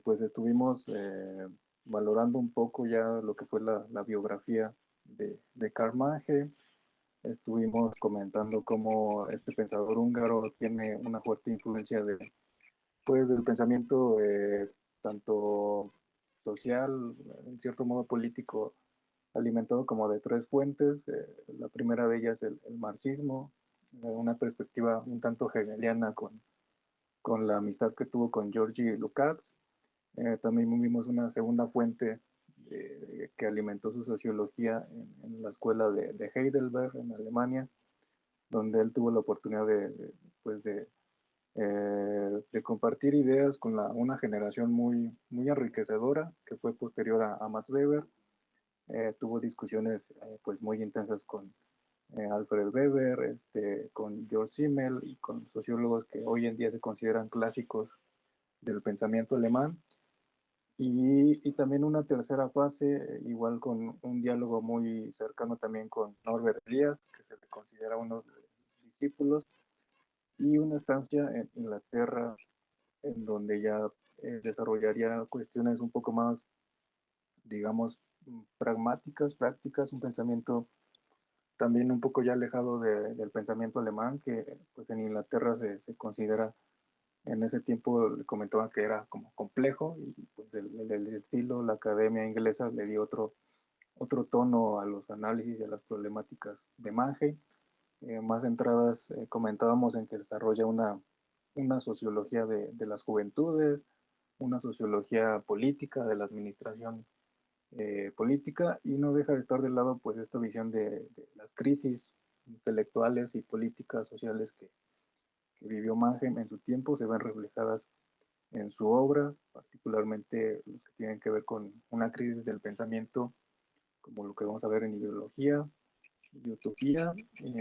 pues estuvimos valorando un poco ya lo que fue la biografía de Karl Marx. Estuvimos comentando cómo este pensador húngaro tiene una fuerte influencia pues, del pensamiento tanto social, en cierto modo político, alimentado como de tres fuentes. La primera de ellas el marxismo, una perspectiva un tanto hegeliana con la amistad que tuvo con Georgi Lukács. También vimos una segunda fuente que alimentó su sociología en la escuela de Heidelberg, en Alemania, donde él tuvo la oportunidad pues de compartir ideas con una generación muy enriquecedora que fue posterior a Max Weber. Tuvo discusiones pues muy intensas con Alfred Weber, con George Simmel y con sociólogos que hoy en día se consideran clásicos del pensamiento alemán. Y también una tercera fase, igual con un diálogo muy cercano también con Norbert Elias, que se le considera uno de sus discípulos, y una estancia en Inglaterra, en donde ya desarrollaría cuestiones un poco más, digamos, pragmáticas, prácticas, un pensamiento también un poco ya alejado del pensamiento alemán, que pues en Inglaterra se considera, en ese tiempo le comentaba que era como complejo, y pues el estilo, la academia inglesa le dio otro tono a los análisis y a las problemáticas de Mannheim. Más entradas comentábamos en que desarrolla una sociología de las juventudes, una sociología política de la administración política, y no deja de estar del lado pues esta visión de las crisis intelectuales y políticas sociales que vivió Mannheim en su tiempo, se ven reflejadas en su obra, particularmente los que tienen que ver con una crisis del pensamiento, como lo que vamos a ver en Ideología y Utopía, y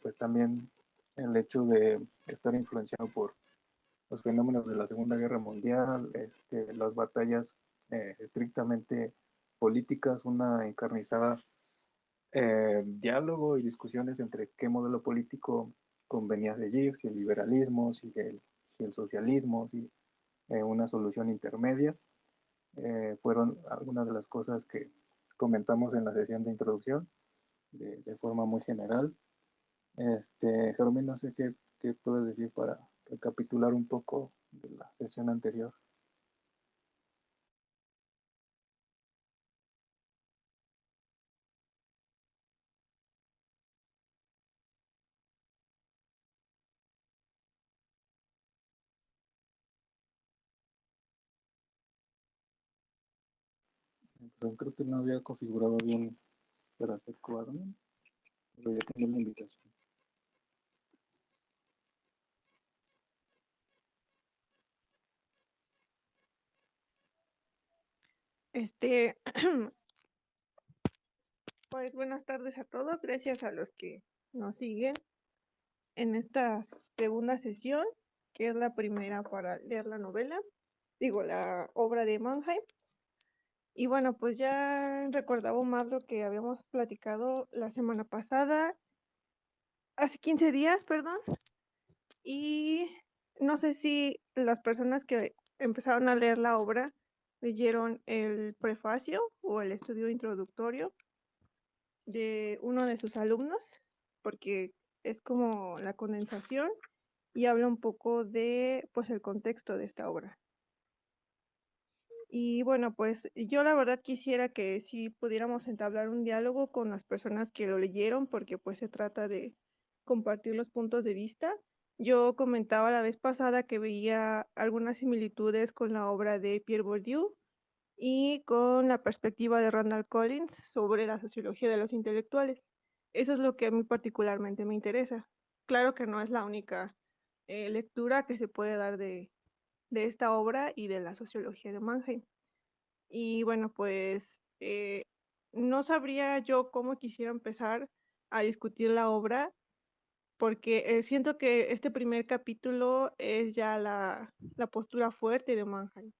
pues también el hecho de estar influenciado por los fenómenos de la Segunda Guerra Mundial, las batallas estrictamente políticas, una encarnizada diálogo y discusiones entre qué modelo político convenía seguir, si el liberalismo, si el socialismo, si una solución intermedia. Fueron algunas de las cosas que comentamos en la sesión de introducción de forma muy general. Jerome, no sé qué puedes decir para recapitular un poco de la sesión anterior. Pero creo que no había configurado bien para hacer cuadro, pero ya tengo la invitación. Este, pues buenas tardes a todos, gracias a los que nos siguen en esta segunda sesión, que es la primera para leer la novela, digo, la obra de Mannheim. Y bueno, pues ya recordaba más lo que habíamos platicado la semana pasada, hace 15 días, perdón, y no sé si las personas que empezaron a leer la obra leyeron el prefacio o el estudio introductorio de uno de sus alumnos, porque es como la condensación y habla un poco de pues el contexto de esta obra. Y bueno, pues yo la verdad quisiera que sí pudiéramos entablar un diálogo con las personas que lo leyeron, porque pues se trata de compartir los puntos de vista. Yo comentaba la vez pasada que veía algunas similitudes con la obra de Pierre Bourdieu y con la perspectiva de Randall Collins sobre la sociología de los intelectuales. Eso es lo que a mí particularmente me interesa. Claro que no es la única lectura que se puede dar de esta obra y de la sociología de Mannheim. Y bueno, pues no sabría yo cómo quisiera empezar a discutir la obra, porque siento que este primer capítulo es ya la postura fuerte de Mannheim.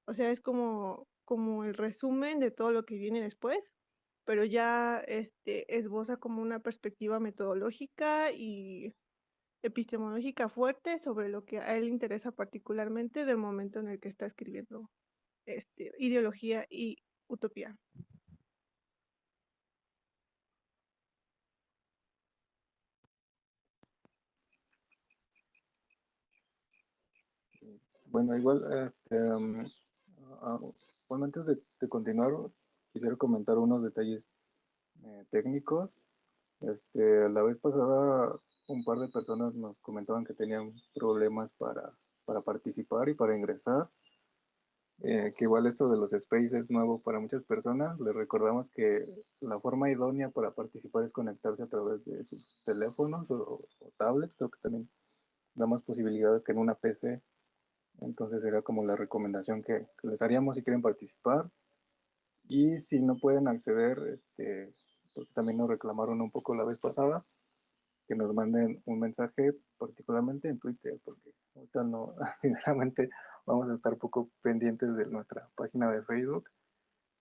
O sea, es como el resumen de todo lo que viene después, pero ya esboza como una perspectiva metodológica y epistemológica fuerte sobre lo que a él le interesa particularmente del momento en el que está escribiendo ideología y utopía. Bueno, igual, ah, bueno, antes de continuar, quisiera comentar unos detalles técnicos. La vez pasada, un par de personas nos comentaban que tenían problemas para participar y para ingresar. Que igual esto de los space es nuevo para muchas personas. Les recordamos que la forma idónea para participar es conectarse a través de sus teléfonos o tablets. Creo que también da más posibilidades que en una PC. Entonces sería como la recomendación que les haríamos si quieren participar. Y si no pueden acceder, porque también nos reclamaron un poco la vez pasada, que nos manden un mensaje, particularmente en Twitter, porque ahorita no, sinceramente vamos a estar poco pendientes de nuestra página de Facebook.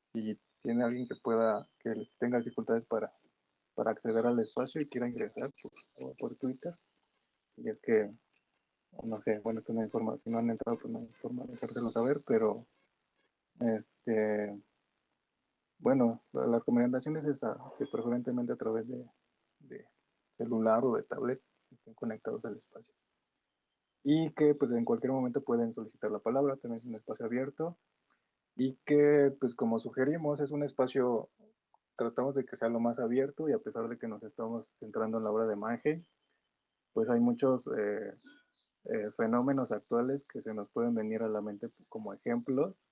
Si tiene alguien que pueda, que tenga dificultades para acceder al espacio y quiera ingresar por Twitter, y es que, no sé, bueno, esto no hay forma, si no han entrado, pues no hay forma de hacérselo saber, pero este, bueno, la recomendación es esa, que preferentemente a través de celular o de tablet estén conectados al espacio. Y que pues en cualquier momento pueden solicitar la palabra, también es un espacio abierto y que pues como sugerimos es un espacio, tratamos de que sea lo más abierto y a pesar de que nos estamos centrando en la obra de Mage, pues hay muchos fenómenos actuales que se nos pueden venir a la mente como ejemplos.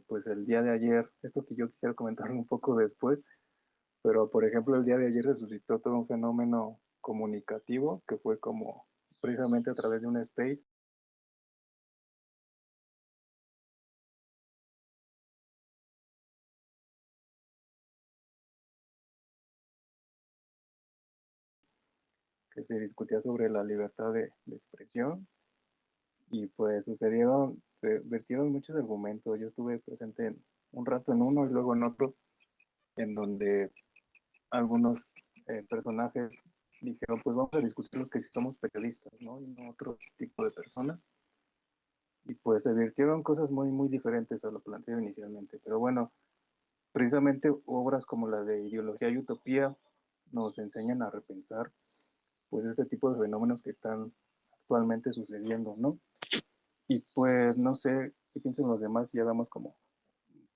Pues el día de ayer, esto que yo quisiera comentar un poco después, pero por ejemplo el día de ayer se suscitó todo un fenómeno comunicativo que fue como precisamente a través de un space que se discutía sobre la libertad de expresión y pues se vertieron muchos argumentos. Yo estuve presente un rato en uno y luego en otro, en donde algunos personajes dijeron, pues vamos a discutir los que sí somos periodistas, ¿no? Y no otro tipo de personas. Y pues se vertieron cosas muy, muy diferentes a lo planteado inicialmente. Pero bueno, precisamente obras como la de Ideología y Utopía nos enseñan a repensar pues este tipo de fenómenos que están actualmente sucediendo, ¿no? Y pues no sé qué piensan los demás, ya damos como,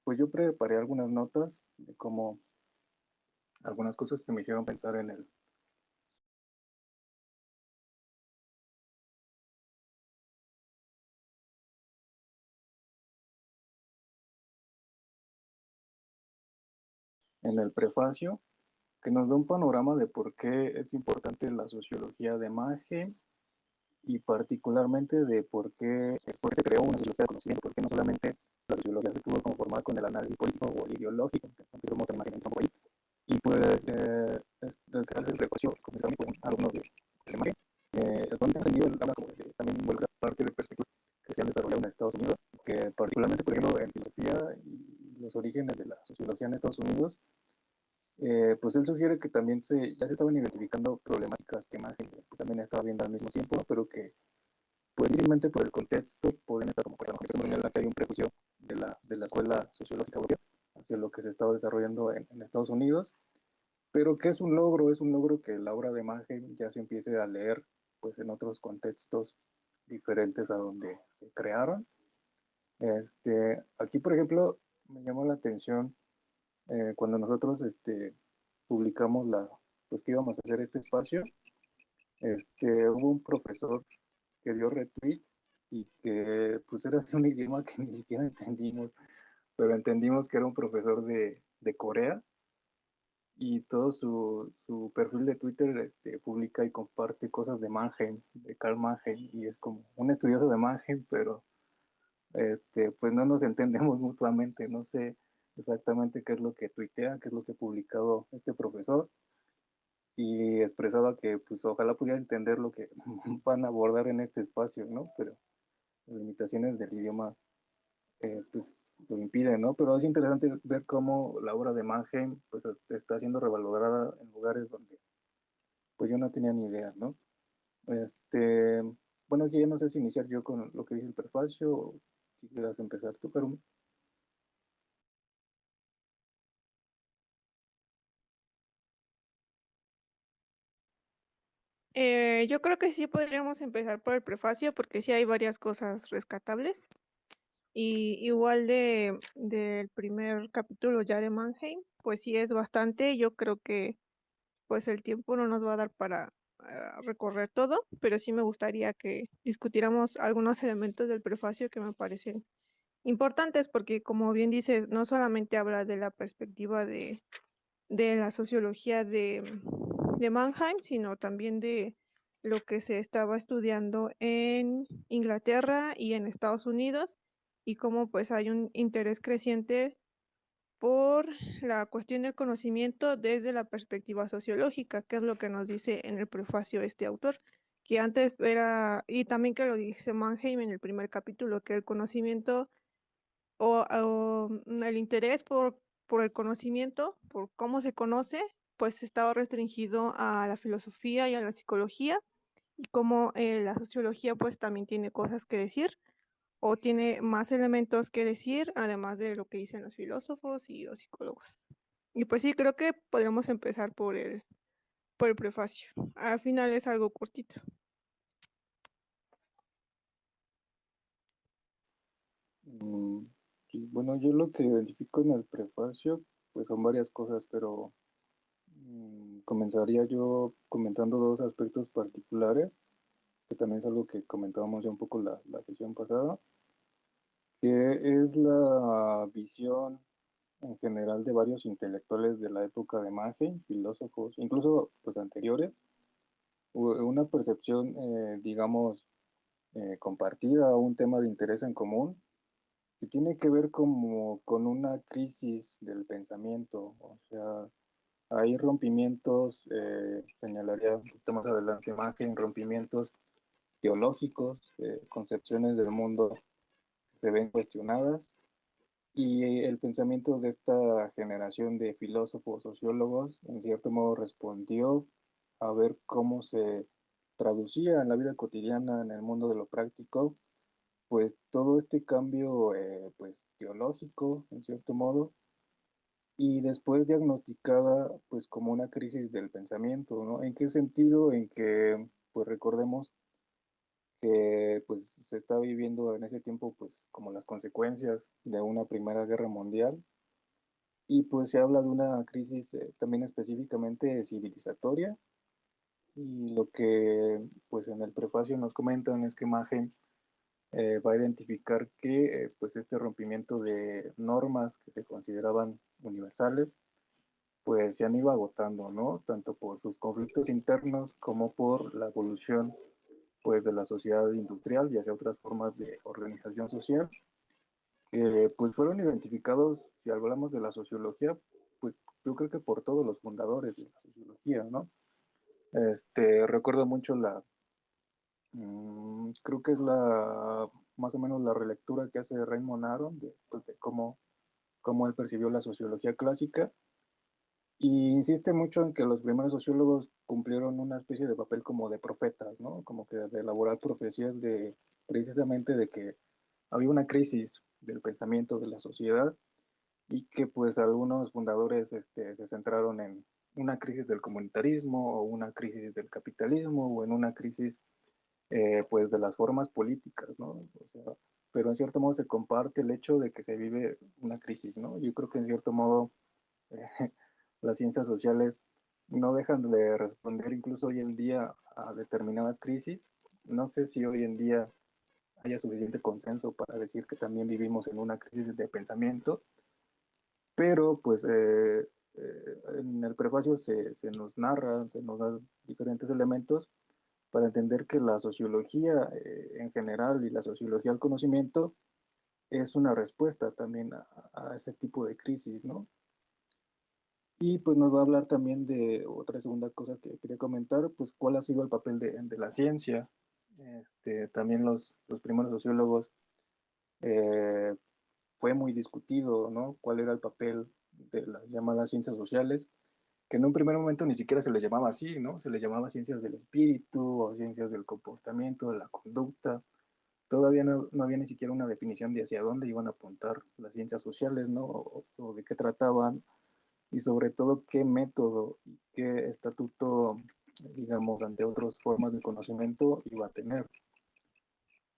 pues yo preparé algunas notas de como algunas cosas que me hicieron pensar en el prefacio, que nos da un panorama de por qué es importante la sociología de Mage y particularmente de por qué se creó una sociología de conocimiento, porque no solamente la sociología se pudo conformar con el análisis político o ideológico, que somos también un poco ahí, y pues el que hace el prefacio, como se con alumnos de Mage, donde entendido habla como de, también involucra parte de perspectivas que se han desarrollado en Estados Unidos, que particularmente, por ejemplo, en filosofía y los orígenes de la sociología en Estados Unidos, pues él sugiere que también ya se estaban identificando problemáticas que Mage pues, también estaba viendo al mismo tiempo, pero que pues difícilmente por el contexto pueden estar como por ejemplo que hay un prejuicio de la escuela sociológica europea hacia lo que se estaba desarrollando en Estados Unidos, pero que es un logro que la obra de Mage ya se empiece a leer pues en otros contextos diferentes a donde se crearon. Aquí, por ejemplo, me llamó la atención cuando nosotros publicamos pues que íbamos a hacer este espacio, hubo un profesor que dio retweet y que pues era de un idioma que ni siquiera entendimos, pero entendimos que era un profesor de Corea y todo su perfil de Twitter publica y comparte cosas de Mannheim, de Karl Mannheim, y es como un estudioso de Mannheim, pero pues no nos entendemos mutuamente, no sé exactamente qué es lo que tuitea, qué es lo que ha publicado este profesor, y expresaba que pues ojalá pudiera entender lo que van a abordar en este espacio, ¿no? Pero las limitaciones del idioma pues lo impiden, ¿no? Pero es interesante ver cómo la obra de Mannheim pues está siendo revalorada en lugares donde pues yo no tenía ni idea, ¿no? Este, bueno, aquí ya no sé si iniciar yo con lo que dice el prefacio, o quisieras empezar tú, pero Yo creo que sí podríamos empezar por el prefacio porque sí hay varias cosas rescatables. Y igual del primer capítulo ya de Mannheim, pues sí es bastante. Yo creo que pues el tiempo no nos va a dar para recorrer todo, pero sí me gustaría que discutiéramos algunos elementos del prefacio que me parecen importantes porque como bien dices, no solamente habla de la perspectiva de la sociología de Mannheim, sino también de lo que se estaba estudiando en Inglaterra y en Estados Unidos y cómo pues hay un interés creciente por la cuestión del conocimiento desde la perspectiva sociológica, que es lo que nos dice en el prefacio este autor, que antes era, y también que lo dice Mannheim en el primer capítulo, que el conocimiento o el interés por el conocimiento, por cómo se conoce, pues estaba restringido a la filosofía y a la psicología, y cómo la sociología pues también tiene cosas que decir o tiene más elementos que decir, además de lo que dicen los filósofos y los psicólogos. Y pues sí, creo que podríamos empezar por el prefacio. Al final es algo cortito. mm, bueno, yo lo que identifico en el prefacio, pues son varias cosas, pero comenzaría yo comentando dos aspectos particulares, que también es algo que comentábamos ya un poco la sesión pasada, que es la visión en general de varios intelectuales de la época de Mannheim, filósofos, incluso pues anteriores, una percepción, digamos, compartida, un tema de interés en común, que tiene que ver como con una crisis del pensamiento, o sea, hay rompimientos, señalaría un poquito más adelante Mannheim, rompimientos teológicos, concepciones del mundo que se ven cuestionadas. Y el pensamiento de esta generación de filósofos, sociólogos, en cierto modo respondió a ver cómo se traducía en la vida cotidiana, en el mundo de lo práctico, pues todo este cambio pues teológico, en cierto modo, y después diagnosticada pues como una crisis del pensamiento, ¿no? ¿En qué sentido? En que pues recordemos que pues se está viviendo en ese tiempo pues como las consecuencias de una Primera Guerra Mundial y pues se habla de una crisis también específicamente civilizatoria y lo que pues en el prefacio nos comentan es que Magen va a identificar que pues este rompimiento de normas que se consideraban universales pues se han ido agotando, ¿no? Tanto por sus conflictos internos como por la evolución pues de la sociedad industrial y hacia otras formas de organización social que pues fueron identificados, si hablamos de la sociología, pues yo creo que por todos los fundadores de la sociología, ¿no? Recuerdo mucho creo que es más o menos la relectura que hace Raymond Aron de, pues, de cómo él percibió la sociología clásica y insiste mucho en que los primeros sociólogos cumplieron una especie de papel como de profetas, ¿no? Como que de elaborar profecías de precisamente de que había una crisis del pensamiento de la sociedad y que pues algunos fundadores se centraron en una crisis del comunitarismo o una crisis del capitalismo o en una crisis pues de las formas políticas, ¿no? O sea, pero en cierto modo se comparte el hecho de que se vive una crisis, ¿no? Yo creo que en cierto modo eh, las ciencias sociales no dejan de responder incluso hoy en día a determinadas crisis. No sé si hoy en día haya suficiente consenso para decir que también vivimos en una crisis de pensamiento, pero pues en el prefacio se nos narra, se nos da diferentes elementos para entender que la sociología en general y la sociología del conocimiento es una respuesta también a ese tipo de crisis, ¿no? Y pues nos va a hablar también de otra segunda cosa que quería comentar, pues cuál ha sido el papel de la ciencia. También los primeros sociólogos eh, fue muy discutido, ¿no? ¿Cuál era el papel de las llamadas ciencias sociales? Que en un primer momento ni siquiera se les llamaba así, ¿no? Se les llamaba ciencias del espíritu o ciencias del comportamiento, de la conducta, todavía no había ni siquiera una definición de hacia dónde iban a apuntar las ciencias sociales, ¿no? O de qué trataban, y sobre todo qué método y qué estatuto, digamos, ante otras formas de conocimiento iba a tener.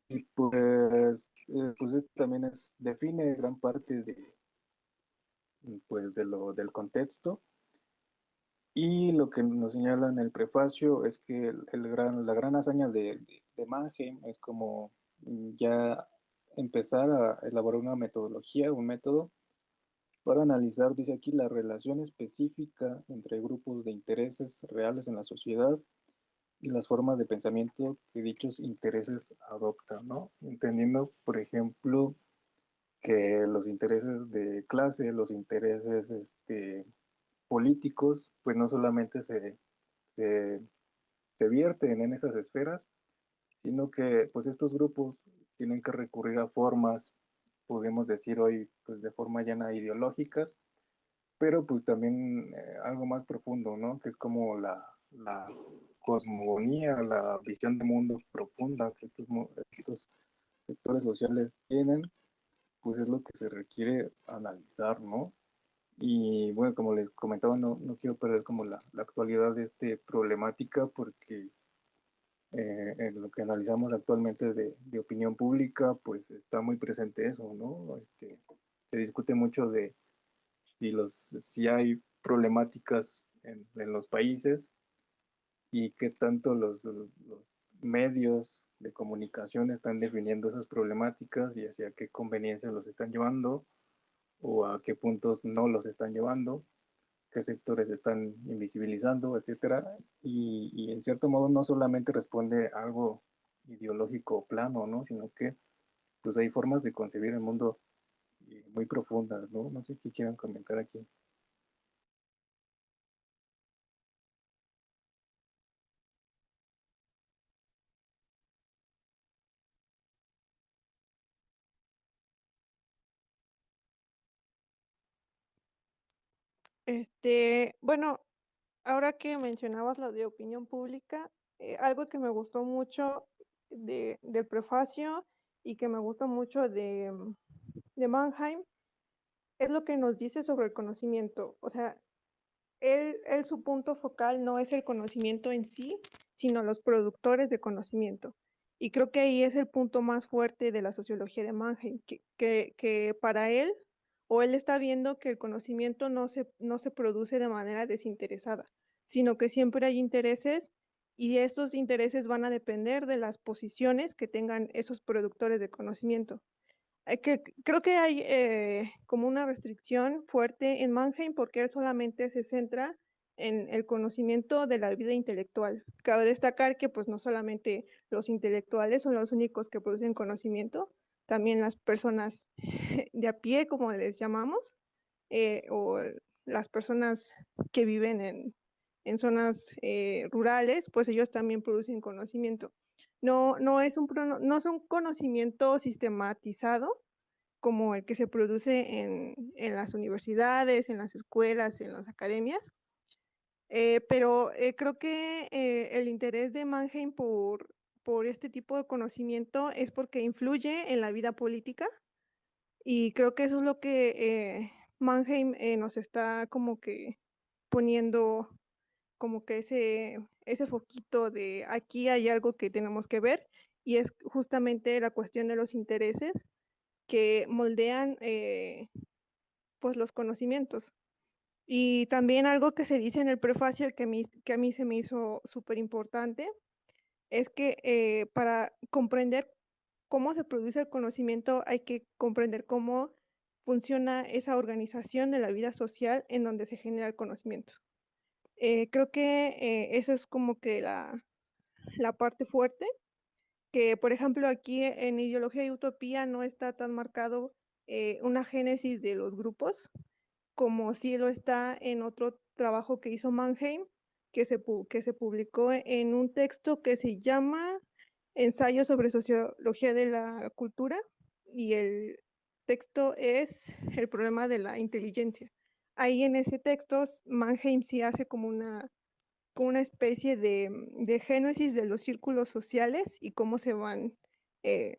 Y pues esto también define gran parte pues, del contexto. Y lo que nos señala en el prefacio es que la gran hazaña de Mannheim es como ya empezar a elaborar una metodología, un método para analizar, dice aquí, la relación específica entre grupos de intereses reales en la sociedad y las formas de pensamiento que dichos intereses adoptan, ¿no? Entendiendo, por ejemplo, que los intereses de clase, los intereses políticos, pues no solamente se, se vierten en esas esferas, sino que pues estos grupos tienen que recurrir a formas, podemos decir hoy, pues de forma llana ideológicas, pero pues también algo más profundo, ¿no? Que es como la cosmogonía, la visión de mundo profunda que estos sectores sociales tienen, pues es lo que se requiere analizar, ¿no? Y bueno, como les comentaba, no quiero perder como la actualidad de esta problemática porque en lo que analizamos actualmente de opinión pública, pues está muy presente eso, ¿no? Se discute mucho de si hay problemáticas en los países y qué tanto los medios de comunicación están definiendo esas problemáticas y hacia qué conveniencia los están llevando o a qué puntos no los están llevando, qué sectores están invisibilizando, etcétera. Y en cierto modo no solamente responde a algo ideológico plano, ¿no? Sino que pues hay formas de concebir el mundo muy profundas, ¿no? No sé qué quieran comentar aquí. Bueno, ahora que mencionabas lo de opinión pública, algo que me gustó mucho del prefacio y que me gusta mucho de Mannheim es lo que nos dice sobre el conocimiento. O sea, su punto focal no es el conocimiento en sí, sino los productores de conocimiento. Y creo que ahí es el punto más fuerte de la sociología de Mannheim, que para él, o él está viendo que el conocimiento no se produce de manera desinteresada, sino que siempre hay intereses y estos intereses van a depender de las posiciones que tengan esos productores de conocimiento. Creo que hay como una restricción fuerte en Mannheim porque él solamente se centra en el conocimiento de la vida intelectual. Cabe destacar que pues no solamente los intelectuales son los únicos que producen conocimiento, también las personas de a pie, como les llamamos, o las personas que viven en zonas rurales, pues ellos también producen conocimiento. No es un conocimiento sistematizado como el que se produce en las universidades, en las escuelas, en las academias, pero creo que el interés de Mannheim por este tipo de conocimiento es porque influye en la vida política y creo que eso es lo que Mannheim nos está como que poniendo como que ese foquito de aquí hay algo que tenemos que ver y es justamente la cuestión de los intereses que moldean pues los conocimientos. Y también algo que se dice en el prefacio que a mí se me hizo súper importante es que para comprender cómo se produce el conocimiento hay que comprender cómo funciona esa organización de la vida social en donde se genera el conocimiento. Creo que eso es como que la parte fuerte, que por ejemplo aquí en Ideología y Utopía no está tan marcado una génesis de los grupos, como sí lo está en otro trabajo que hizo Mannheim, que se publicó en un texto que se llama Ensayo sobre Sociología de la Cultura, y el texto es el problema de la inteligencia. Ahí en ese texto, Mannheim sí hace como una especie de génesis de los círculos sociales y cómo se van eh,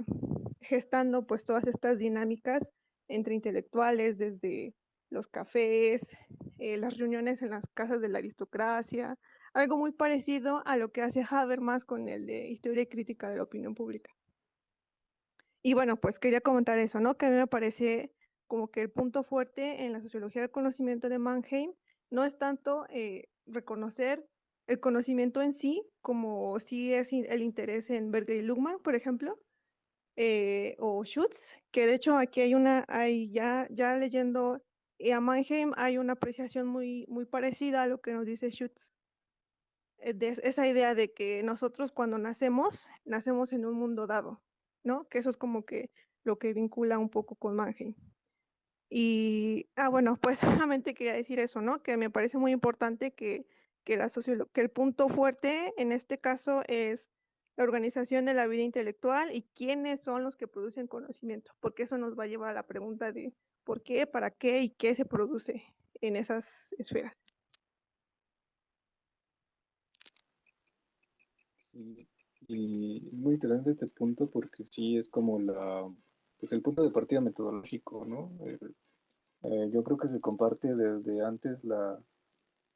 gestando pues todas estas dinámicas entre intelectuales, desde los cafés, las reuniones en las casas de la aristocracia, algo muy parecido a lo que hace Habermas con el de Historia y Crítica de la Opinión Pública. Y bueno, pues quería comentar eso, ¿no? Que a mí me parece como que el punto fuerte en la sociología del conocimiento de Mannheim no es tanto reconocer el conocimiento en sí, como sí es el interés en Berger y Luhmann, por ejemplo, o Schutz, que de hecho aquí hay ya leyendo a Mannheim hay una apreciación muy parecida a lo que nos dice Schutz, de esa idea de que nosotros cuando nacemos en un mundo dado, ¿no? Que eso es como que lo que vincula un poco con Mannheim. Y, bueno, pues solamente quería decir eso, ¿no? Que me parece muy importante que el punto fuerte en este caso es la organización de la vida intelectual y quiénes son los que producen conocimiento, porque eso nos va a llevar a la pregunta de por qué, para qué y qué se produce en esas esferas. Sí, y muy interesante este punto porque sí es como pues el punto de partida metodológico, ¿no? Yo creo que se comparte desde antes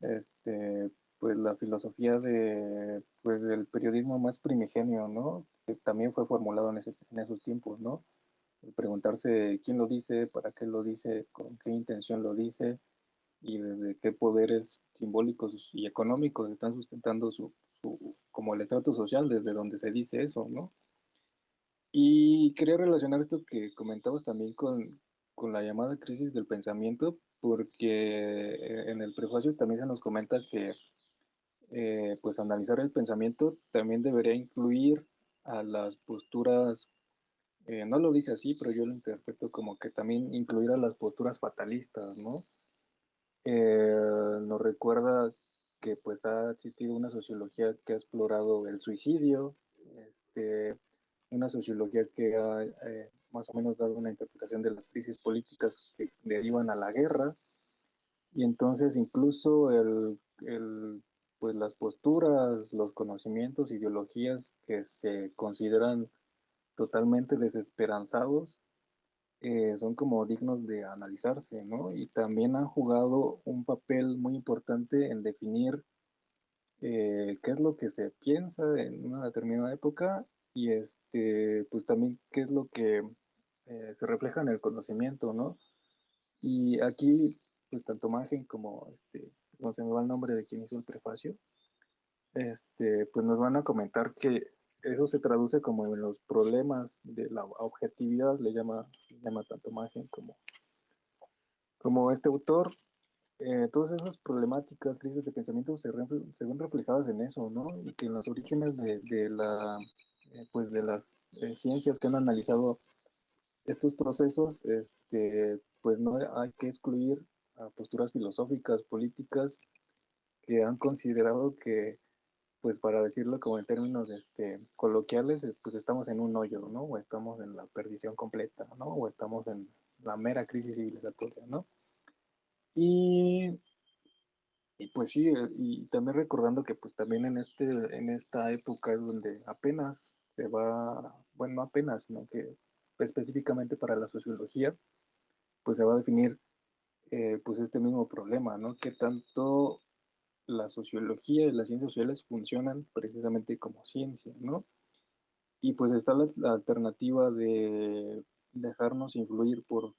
este, pues la filosofía pues del periodismo más primigenio, ¿no? Que también fue formulado en esos tiempos, ¿no? El preguntarse quién lo dice, para qué lo dice, con qué intención lo dice y desde qué poderes simbólicos y económicos están sustentando como el estrato social desde donde se dice eso, ¿no? Y quería relacionar esto que comentabas también con la llamada crisis del pensamiento, porque en el prefacio también se nos comenta que pues analizar el pensamiento también debería incluir a las posturas, no lo dice así, pero yo lo interpreto como que también incluir a las posturas fatalistas, ¿no? Nos recuerda que pues ha existido una sociología que ha explorado el suicidio, una sociología que ha más o menos dado una interpretación de las crisis políticas que derivan a la guerra, y entonces incluso pues las posturas, los conocimientos, ideologías que se consideran totalmente desesperanzados, son como dignos de analizarse, ¿no? Y también han jugado un papel muy importante en definir qué es lo que se piensa en una determinada época y pues también qué es lo que se refleja en el conocimiento, ¿no? Y aquí, pues tanto Magen como, no se me va el nombre de quien hizo el prefacio, pues nos van a comentar que eso se traduce como en los problemas de la objetividad, le llama tanto Magen como este autor. Todas esas problemáticas, crisis de pensamiento se ven reflejadas en eso, ¿no? Y que en los orígenes pues de las ciencias que han analizado estos procesos, pues no hay que excluir a posturas filosóficas, políticas, que han considerado que, pues para decirlo como en términos coloquiales, pues estamos en un hoyo, ¿no? O estamos en la perdición completa, ¿no? O estamos en la mera crisis civilizatoria, ¿no? Y Y pues sí, y también recordando que pues también en esta época es donde apenas se va, bueno, no apenas, sino que específicamente para la sociología, pues se va a definir pues este mismo problema, ¿no? Que tanto la sociología y las ciencias sociales funcionan precisamente como ciencia, ¿no? Y pues está la alternativa de dejarnos influir por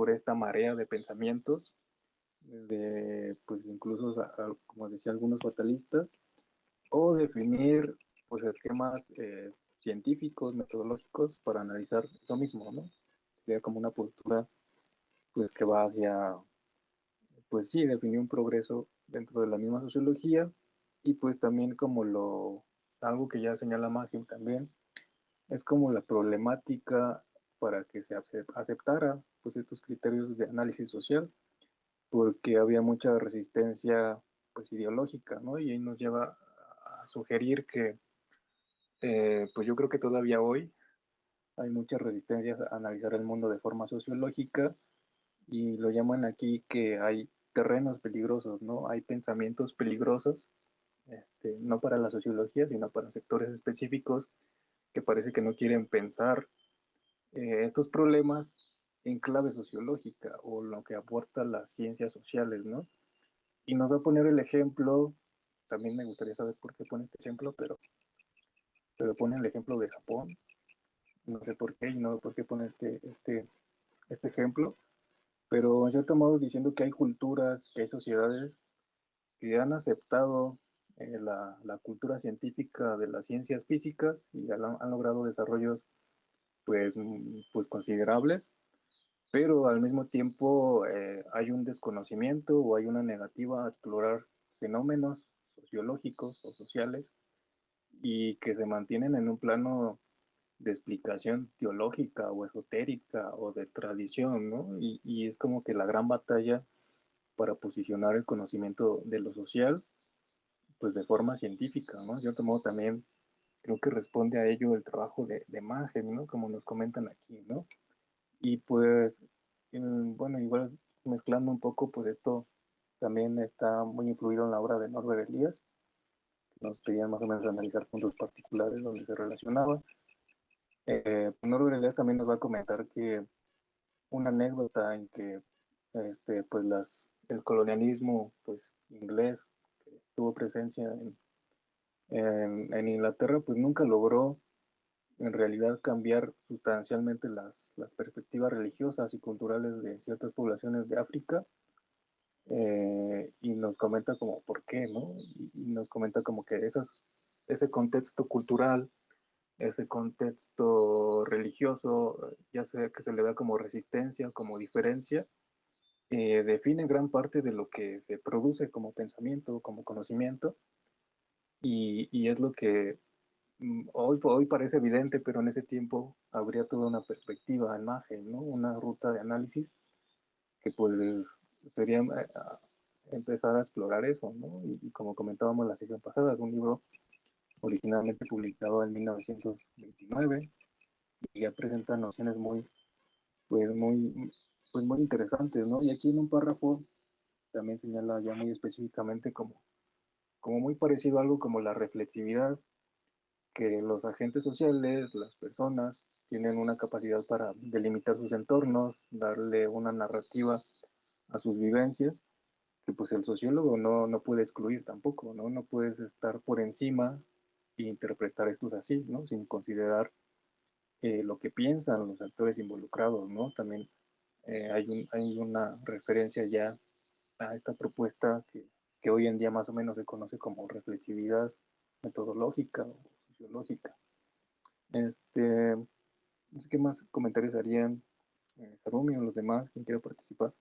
esta marea de pensamientos, pues incluso, como decía algunos fatalistas, o definir pues esquemas científicos, metodológicos para analizar eso mismo, ¿no? Sería como una postura pues que va hacia, pues sí, definir un progreso dentro de la misma sociología y pues también algo que ya señala Magin también, es como la problemática para que se aceptara pues estos criterios de análisis social, porque había mucha resistencia pues ideológica, ¿no? Y ahí nos lleva a sugerir que pues yo creo que todavía hoy hay muchas resistencias a analizar el mundo de forma sociológica y lo llaman aquí que hay terrenos peligrosos, ¿no? Hay pensamientos peligrosos, no para la sociología, sino para sectores específicos que parece que no quieren pensar estos problemas en clave sociológica o lo que aporta las ciencias sociales, ¿no? Y nos va a poner el ejemplo, también me gustaría saber por qué pone este ejemplo, pero pone el ejemplo de Japón, no sé por qué y no por qué pone este ejemplo, pero en cierto modo diciendo que hay culturas, que hay sociedades que han aceptado la cultura científica de las ciencias físicas y han logrado desarrollos pues considerables, pero al mismo tiempo hay un desconocimiento o hay una negativa a explorar fenómenos sociológicos o sociales y que se mantienen en un plano de explicación teológica o esotérica o de tradición, ¿no? Y es como que la gran batalla para posicionar el conocimiento de lo social, pues de forma científica, ¿no? De cierto modo también creo que responde a ello el trabajo de Magen, ¿no? Como nos comentan aquí, ¿no? Y pues, bueno, igual mezclando un poco, pues esto también está muy influido en la obra de Norbert Elias. Nos pedían más o menos analizar puntos particulares donde se relacionaba. Norbert Elias también nos va a comentar que una anécdota en que pues el colonialismo pues, inglés que tuvo presencia en Inglaterra, pues nunca logró en realidad cambiar sustancialmente las perspectivas religiosas y culturales de ciertas poblaciones de África, y nos comenta como por qué, ¿no? Y nos comenta como que ese contexto cultural, ese contexto religioso, ya sea que se le da como resistencia, como diferencia, define gran parte de lo que se produce como pensamiento, como conocimiento, y es lo que hoy parece evidente, pero en ese tiempo habría toda una perspectiva, imagen, ¿no? Una ruta de análisis que pues sería empezar a explorar eso, ¿no? Y como comentábamos la sesión pasada, es un libro originalmente publicado en 1929 y ya presenta nociones pues muy, pues muy interesantes, ¿no? Y aquí en un párrafo también señala ya muy específicamente como muy parecido a algo como la reflexividad, que los agentes sociales, las personas, tienen una capacidad para delimitar sus entornos, darle una narrativa a sus vivencias, que pues el sociólogo no puede excluir tampoco, ¿no? No puedes estar por encima e interpretar estos así, ¿no? Sin considerar lo que piensan los actores involucrados, ¿no? También hay una referencia ya a esta propuesta que hoy en día más o menos se conoce como reflexividad metodológica o sociológica. No sé qué más comentarios harían Harumi o los demás, quien quiera participar.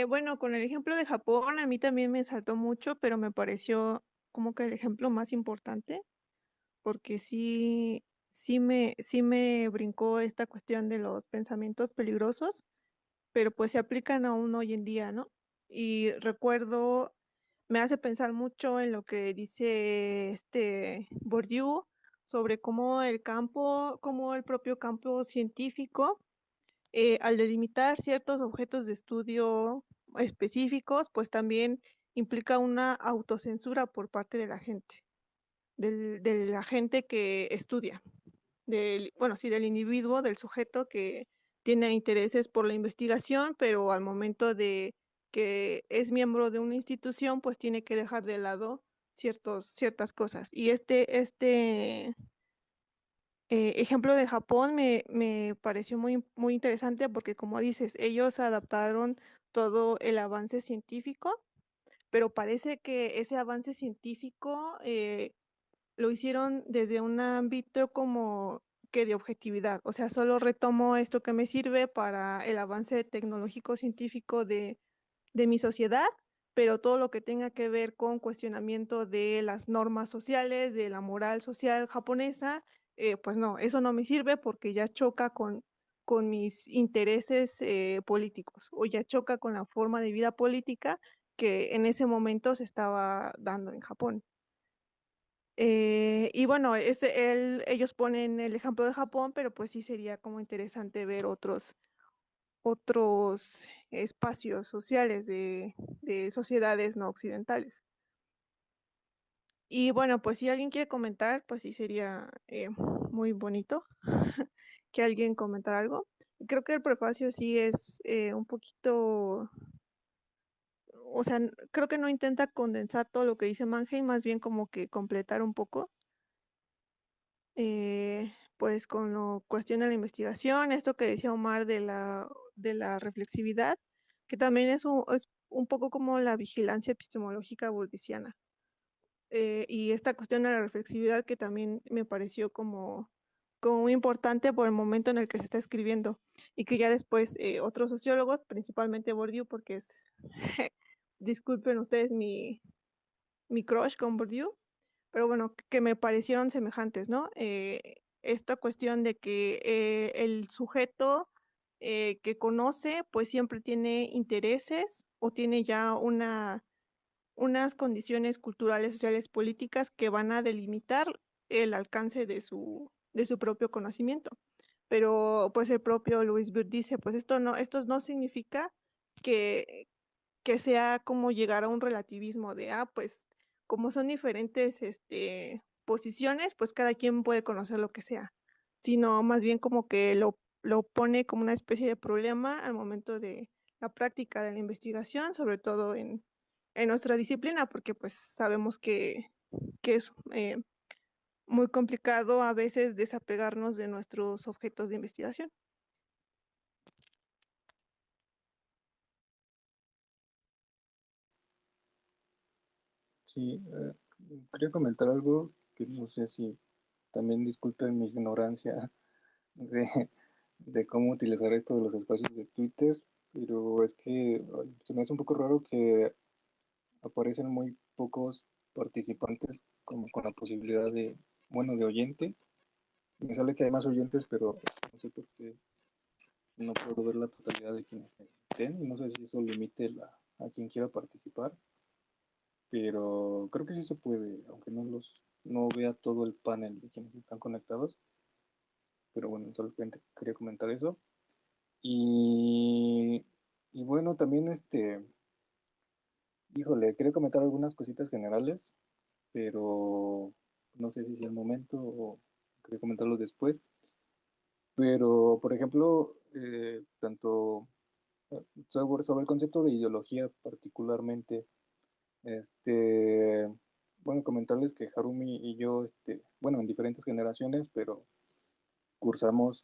Bueno, con el ejemplo de Japón, a mí también me saltó mucho, pero me pareció como que el ejemplo más importante, porque sí me brincó esta cuestión de los pensamientos peligrosos, pero pues se aplican aún hoy en día, ¿no? Y recuerdo, me hace pensar mucho en lo que dice Bourdieu sobre cómo el propio campo científico, al delimitar ciertos objetos de estudio específicos, pues también implica una autocensura por parte de la gente, de la gente que estudia, bueno, sí, del individuo, del sujeto que tiene intereses por la investigación, pero al momento de que es miembro de una institución, pues tiene que dejar de lado ciertas cosas. Y ejemplo de Japón me pareció muy interesante porque, como dices, ellos adaptaron todo el avance científico, pero parece que ese avance científico lo hicieron desde un ámbito como que de objetividad. O sea, solo retomo esto que me sirve para el avance tecnológico científico de mi sociedad, pero todo lo que tenga que ver con cuestionamiento de las normas sociales, de la moral social japonesa, pues no, eso no me sirve porque ya choca con mis intereses políticos o ya choca con la forma de vida política que en ese momento se estaba dando en Japón. Y bueno, ellos ponen el ejemplo de Japón, pero pues sí sería como interesante ver otros espacios sociales de sociedades no occidentales. Y bueno, pues si alguien quiere comentar, pues sí sería muy bonito que alguien comentara algo. Creo que el prefacio sí es un poquito, o sea, creo que no intenta condensar todo lo que dice Mannheim, más bien como que completar un poco, pues con lo cuestión de la investigación, esto que decía Omar de la reflexividad, que también es un poco como la vigilancia epistemológica burdisiana. Y esta cuestión de la reflexividad que también me pareció como muy importante por el momento en el que se está escribiendo y que ya después otros sociólogos, principalmente Bourdieu, porque es, disculpen ustedes mi crush con Bourdieu, pero bueno, que me parecieron semejantes, ¿no? Esta cuestión de que el sujeto que conoce, pues siempre tiene intereses o tiene ya unas condiciones culturales, sociales, políticas que van a delimitar el alcance de su propio conocimiento. Pero pues el propio Louis Bird dice, pues esto no significa que, que sea como llegar a un relativismo de, pues como son diferentes posiciones, pues cada quien puede conocer lo que sea, sino más bien como que lo pone como una especie de problema al momento de la práctica de la investigación, sobre todo en nuestra disciplina, porque pues sabemos que es muy complicado a veces desapegarnos de nuestros objetos de investigación. Sí, quería comentar algo que no sé si también disculpen mi ignorancia de, de cómo utilizar esto de los espacios de Twitter, pero es que se me hace un poco raro que aparecen muy pocos participantes como con la posibilidad de, bueno, de oyentes. Me sale que hay más oyentes, pero no sé por qué no puedo ver la totalidad de quienes estén y no sé si eso limite a quien quiera participar, pero creo que sí se puede, aunque no vea todo el panel de quienes están conectados, pero bueno, solamente quería comentar eso. Y, y bueno, también híjole, quería comentar algunas cositas generales, pero no sé si es el momento o quería comentarlos después. Pero, por ejemplo, tanto sobre el concepto de ideología particularmente, este, bueno, comentarles que Harumi y yo, bueno, en diferentes generaciones, pero cursamos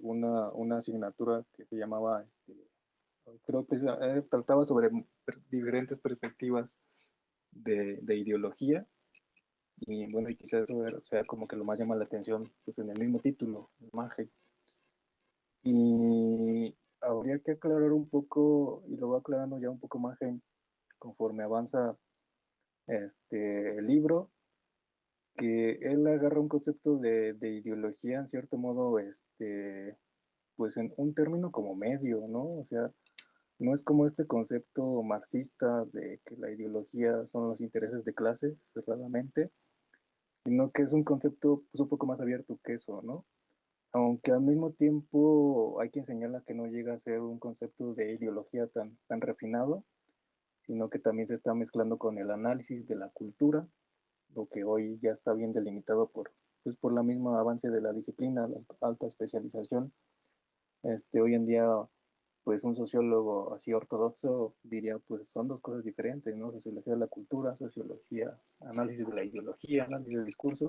una asignatura que se llamaba, creo que trataba sobre diferentes perspectivas de ideología y bueno, y quizás eso sea como que lo más llama la atención, pues en el mismo título, Mage. Y habría que aclarar un poco, y lo va aclarando ya un poco más conforme avanza el libro, que él agarra un concepto de ideología en cierto modo, pues en un término como medio, ¿no? O sea, no es como este concepto marxista de que la ideología son los intereses de clase, cerradamente, sino que es un concepto pues, un poco más abierto que eso, ¿no? Aunque al mismo tiempo hay quien señala que no llega a ser un concepto de ideología tan refinado, sino que también se está mezclando con el análisis de la cultura, lo que hoy ya está bien delimitado pues por la misma avance de la disciplina, la alta especialización. Hoy en día, pues un sociólogo así ortodoxo diría, pues son dos cosas diferentes, ¿no? Sociología de la cultura, sociología, análisis de la ideología, análisis del discurso.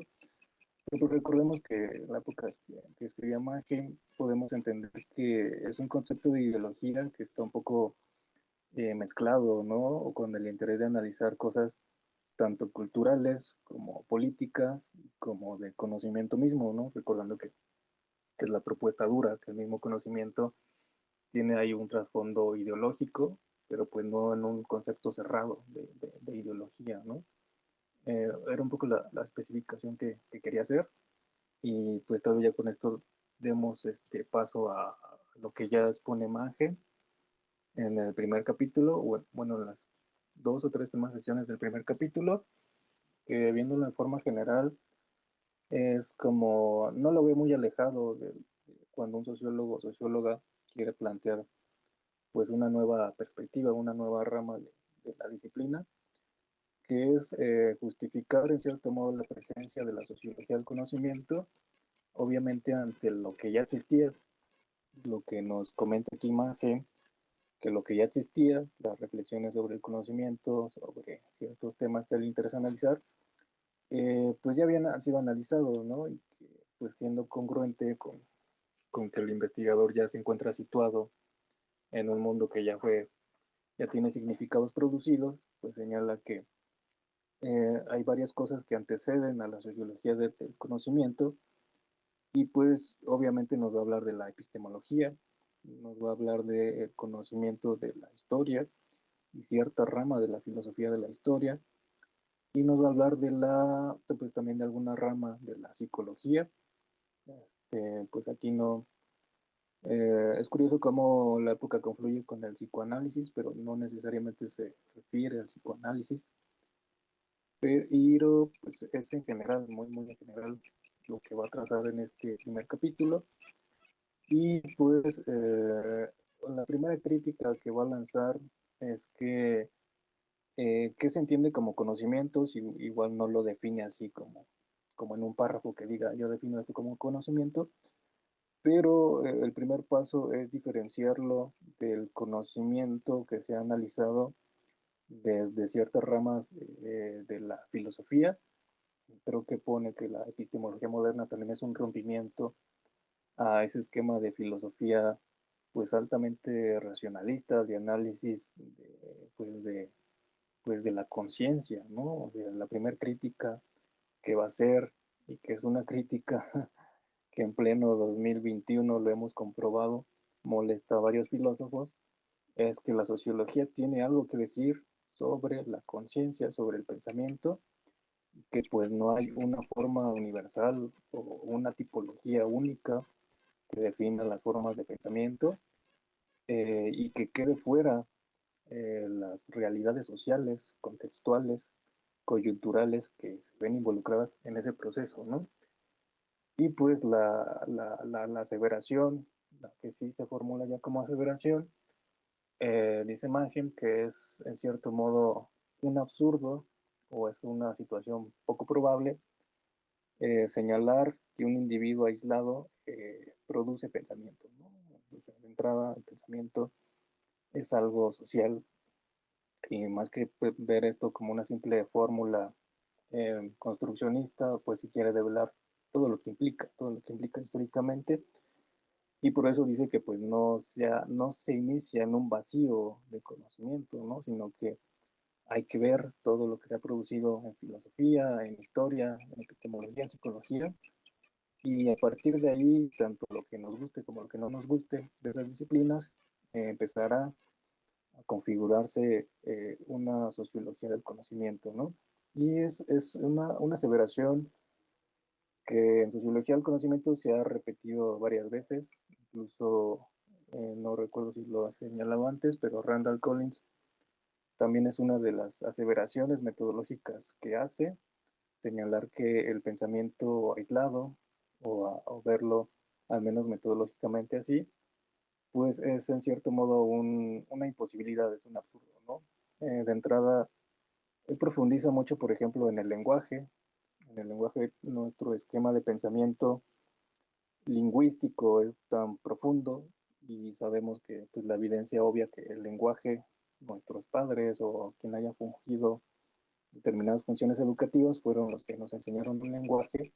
Pero recordemos que en la época que escribía Mannheim podemos entender que es un concepto de ideología que está un poco mezclado, ¿no? O con el interés de analizar cosas tanto culturales como políticas, como de conocimiento mismo, ¿no? Recordando que es la propuesta dura, que el mismo conocimiento tiene ahí un trasfondo ideológico, pero pues no en un concepto cerrado de ideología, ¿no? Era un poco la especificación que quería hacer y pues todavía con esto demos paso a lo que ya expone Mange en el primer capítulo, o bueno, en las dos o tres primeras secciones del primer capítulo, que viéndolo de forma general es como, no lo veo muy alejado de cuando un sociólogo o socióloga quiere plantear pues una nueva perspectiva, una nueva rama de la disciplina, que es justificar en cierto modo la presencia de la sociología del conocimiento, obviamente ante lo que ya existía, lo que nos comenta aquí Maje, que lo que ya existía, las reflexiones sobre el conocimiento, sobre ciertos temas que le interesa analizar, pues ya habían sido analizados, ¿no? Y que, pues siendo congruente con que el investigador ya se encuentra situado en un mundo que ya tiene significados producidos, pues señala que hay varias cosas que anteceden a la sociología del conocimiento y pues obviamente nos va a hablar de la epistemología, nos va a hablar del conocimiento de la historia y cierta rama de la filosofía de la historia y nos va a hablar pues también de alguna rama de la psicología. Pues aquí no, es curioso cómo la época confluye con el psicoanálisis, pero no necesariamente se refiere al psicoanálisis. Pero pues es en general, muy, muy en general, lo que va a trazar en este primer capítulo. Y pues la primera crítica que va a lanzar es que ¿qué se entiende como conocimientos? Igual no lo define así como en un párrafo que diga yo defino esto como conocimiento, pero el primer paso es diferenciarlo del conocimiento que se ha analizado desde ciertas ramas de la filosofía. Creo que pone que la epistemología moderna también es un rompimiento a ese esquema de filosofía pues altamente racionalista, de análisis pues de la conciencia, ¿no? De la primera crítica que va a ser y que es una crítica que en pleno 2021 lo hemos comprobado, molesta a varios filósofos, es que la sociología tiene algo que decir sobre la conciencia, sobre el pensamiento, que pues no hay una forma universal o una tipología única que defina las formas de pensamiento y que quede fuera las realidades sociales, contextuales, coyunturales que se ven involucradas en ese proceso, ¿no? Y pues la aseveración, la que sí se formula ya como aseveración, dice Mannheim que es en cierto modo un absurdo o es una situación poco probable señalar que un individuo aislado produce pensamiento, ¿no? De entrada, el pensamiento es algo social y más que ver esto como una simple fórmula construccionista, pues si quiere develar todo lo que implica históricamente, y por eso dice que pues no se inicia en un vacío de conocimiento, ¿no? Sino que hay que ver todo lo que se ha producido en filosofía, en historia, en epistemología, en psicología, y a partir de ahí, tanto lo que nos guste como lo que no nos guste de esas disciplinas, empezará a configurarse una sociología del conocimiento, ¿no? Y es una aseveración que en sociología del conocimiento se ha repetido varias veces, incluso no recuerdo si lo ha señalado antes, pero Randall Collins también es una de las aseveraciones metodológicas que hace, señalar que el pensamiento aislado, o verlo al menos metodológicamente así, pues es en cierto modo una imposibilidad, es un absurdo, ¿no? De entrada, él profundiza mucho, por ejemplo, en el lenguaje nuestro esquema de pensamiento lingüístico es tan profundo y sabemos que pues, la evidencia obvia que el lenguaje, nuestros padres o quien haya fungido determinadas funciones educativas fueron los que nos enseñaron un lenguaje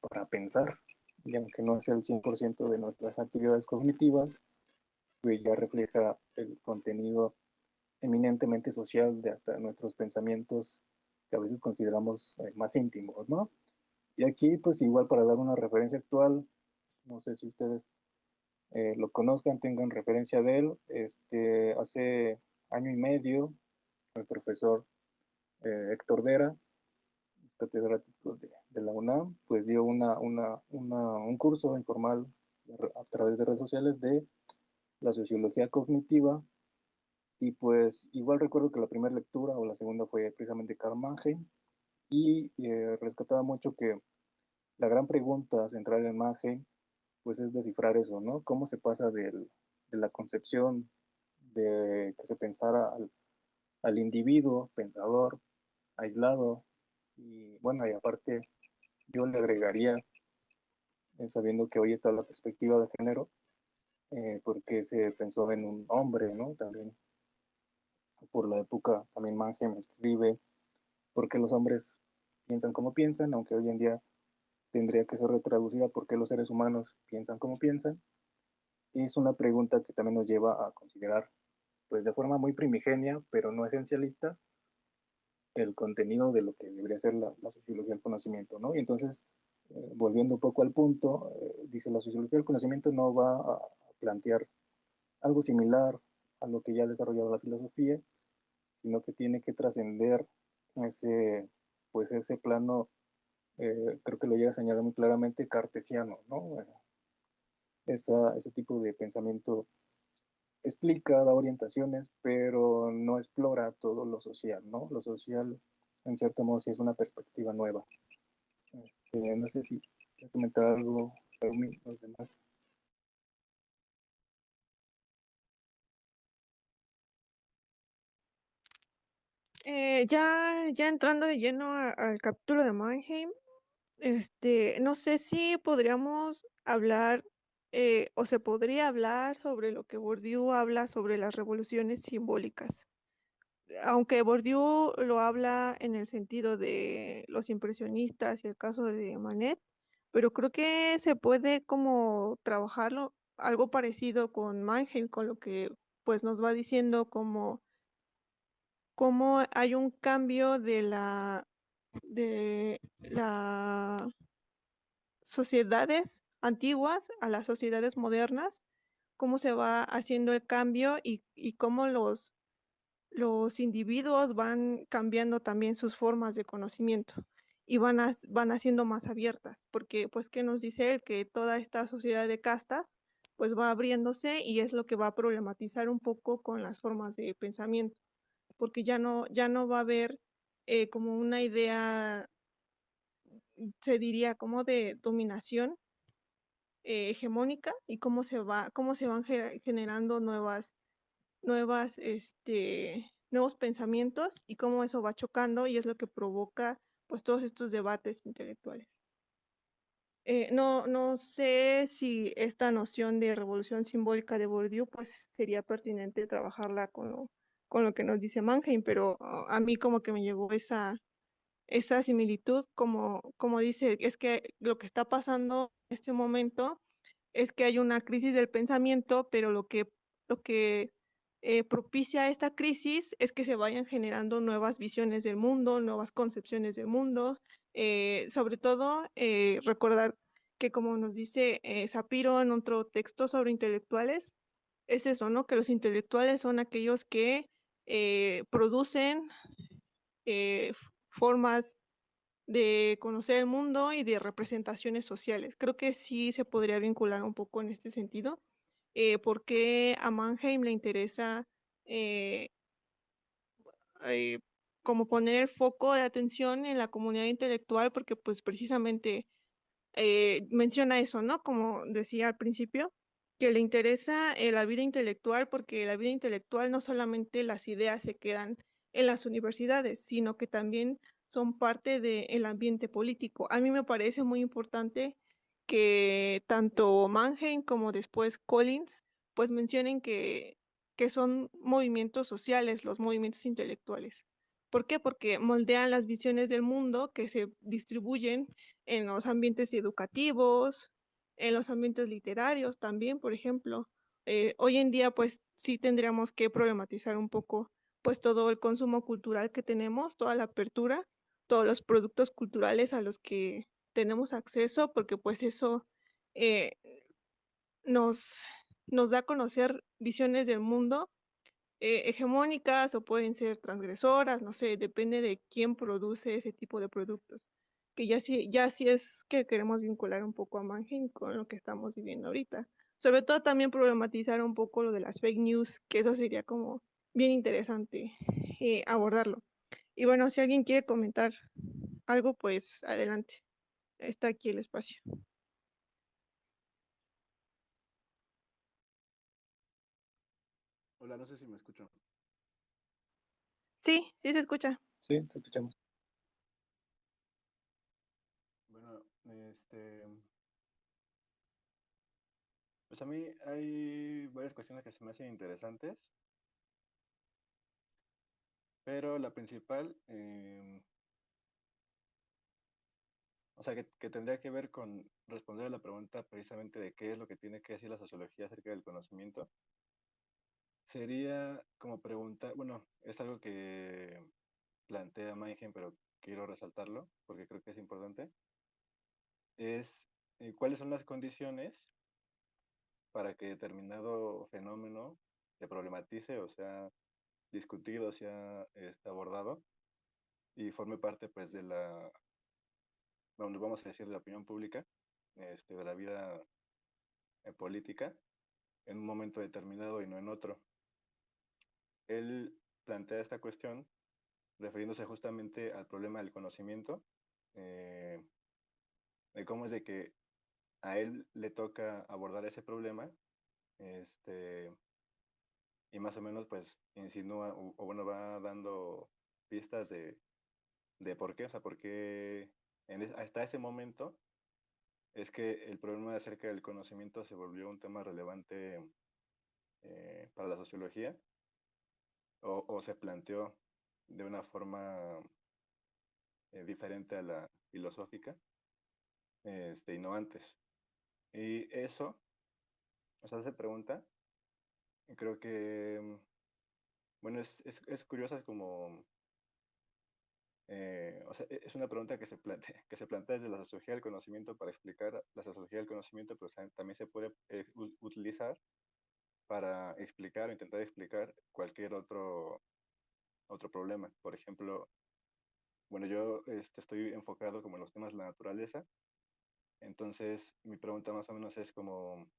para pensar, y aunque no es el 100% de nuestras actividades cognitivas, pues ya refleja el contenido eminentemente social de hasta nuestros pensamientos que a veces consideramos más íntimos, ¿no? Y aquí, pues igual para dar una referencia actual, no sé si ustedes lo conozcan, tengan referencia de él, hace año y medio, el profesor Héctor Vera, catedrático de la UNAM, pues dio un curso informal a través de redes sociales de la sociología cognitiva. Y pues igual recuerdo que la primera lectura o la segunda fue precisamente Karl Mannheim. y rescataba mucho que la gran pregunta central en Mannheim pues es descifrar eso, ¿no? ¿Cómo se pasa de la concepción de que se pensara al individuo pensador, aislado, y bueno, y aparte yo le agregaría, sabiendo que hoy está la perspectiva de género, porque se pensó en un hombre, ¿no? También por la época, también Mannheim escribe, porque los hombres piensan como piensan, aunque hoy en día tendría que ser retraducida porque los seres humanos piensan como piensan. Y es una pregunta que también nos lleva a considerar, pues de forma muy primigenia, pero no esencialista, el contenido de lo que debería ser la sociología del conocimiento, ¿no? Y entonces, volviendo un poco al punto, dice, la sociología del conocimiento no va a plantear algo similar a lo que ya ha desarrollado la filosofía, sino que tiene que trascender ese, pues ese plano, creo que lo llega a señalar muy claramente, cartesiano, ¿no? Ese tipo de pensamiento explica, da orientaciones, pero no explora todo lo social, ¿no? Lo social, en cierto modo, sí es una perspectiva nueva. No sé si quiero comentar algo, los demás. Ya entrando de lleno al capítulo de Mannheim, no sé si podríamos hablar o se podría hablar sobre lo que Bourdieu habla sobre las revoluciones simbólicas. Aunque Bourdieu lo habla en el sentido de los impresionistas y el caso de Manet, pero creo que se puede como trabajarlo algo parecido con Mannheim, con lo que pues nos va diciendo cómo hay un cambio de la sociedades antiguas a las sociedades modernas, cómo se va haciendo el cambio y cómo los individuos van cambiando también sus formas de conocimiento y van haciendo más abiertas, porque pues ¿qué nos dice él? Que toda esta sociedad de castas pues va abriéndose y es lo que va a problematizar un poco con las formas de pensamiento, porque ya no va a haber como una idea, se diría, como de dominación hegemónica y cómo se van generando nuevos pensamientos y cómo eso va chocando y es lo que provoca pues todos estos debates intelectuales. No sé si esta noción de revolución simbólica de Bourdieu pues sería pertinente trabajarla con lo que nos dice Mannheim, pero a mí como que me llegó esa similitud, como dice, es que lo que está pasando en este momento es que hay una crisis del pensamiento, pero lo que propicia esta crisis es que se vayan generando nuevas visiones del mundo, nuevas concepciones del mundo, sobre todo recordar que como nos dice Sapiro en otro texto sobre intelectuales, es eso, ¿no? Que los intelectuales son aquellos que producen formas de conocer el mundo y de representaciones sociales. Creo que sí se podría vincular un poco en este sentido, porque a Mannheim le interesa eh, eh, como poner el foco de atención en la comunidad intelectual, porque pues precisamente menciona eso, ¿no? Como decía al principio, que le interesa la vida intelectual, porque la vida intelectual no solamente las ideas se quedan en las universidades, sino que también son parte del ambiente político. A mí me parece muy importante que tanto Mannheim como después Collins, pues mencionen que son movimientos sociales, los movimientos intelectuales. ¿Por qué? Porque moldean las visiones del mundo que se distribuyen en los ambientes educativos, en los ambientes literarios también, por ejemplo. Hoy en día, pues sí tendríamos que problematizar un poco, pues todo el consumo cultural que tenemos, toda la apertura, todos los productos culturales a los que tenemos acceso, porque pues eso eh, nos, nos da a conocer visiones del mundo hegemónicas o pueden ser transgresoras, no sé, depende de quién produce ese tipo de productos. Que ya sí es que queremos vincular un poco a Mannheim con lo que estamos viviendo ahorita. Sobre todo también problematizar un poco lo de las fake news, que eso sería como bien interesante abordarlo. Y bueno, si alguien quiere comentar algo, pues adelante. Está aquí el espacio. Hola, no sé si me escucho. Sí, sí se escucha. Sí, te escuchamos. Bueno, pues a mí hay varias cuestiones que se me hacen interesantes, pero la principal, o sea, que tendría que ver con responder a la pregunta precisamente de qué es lo que tiene que decir la sociología acerca del conocimiento, sería como pregunta, bueno, es algo que plantea Meigen, pero quiero resaltarlo porque creo que es importante, es cuáles son las condiciones para que determinado fenómeno se problematice o sea discutido, sea abordado y forme parte pues de la, bueno, vamos a decir, de la opinión pública, de la vida política en un momento determinado y no en otro. Él plantea esta cuestión refiriéndose justamente al problema del conocimiento, eh, de cómo es de que a él le toca abordar ese problema, este, y más o menos pues insinúa o bueno va dando pistas de por qué, o sea, por qué hasta ese momento es que el problema acerca del conocimiento se volvió un tema relevante para la sociología o se planteó de una forma diferente a la filosófica y no antes. Y eso, o sea, se pregunta, creo que, bueno, es curiosa, es como o sea, es una pregunta que se plantea desde la sociología del conocimiento para explicar la sociología del conocimiento, pero también se puede utilizar para explicar o intentar explicar cualquier otro problema. Por ejemplo, bueno, yo estoy enfocado como en los temas de la naturaleza, entonces mi pregunta más o menos es como,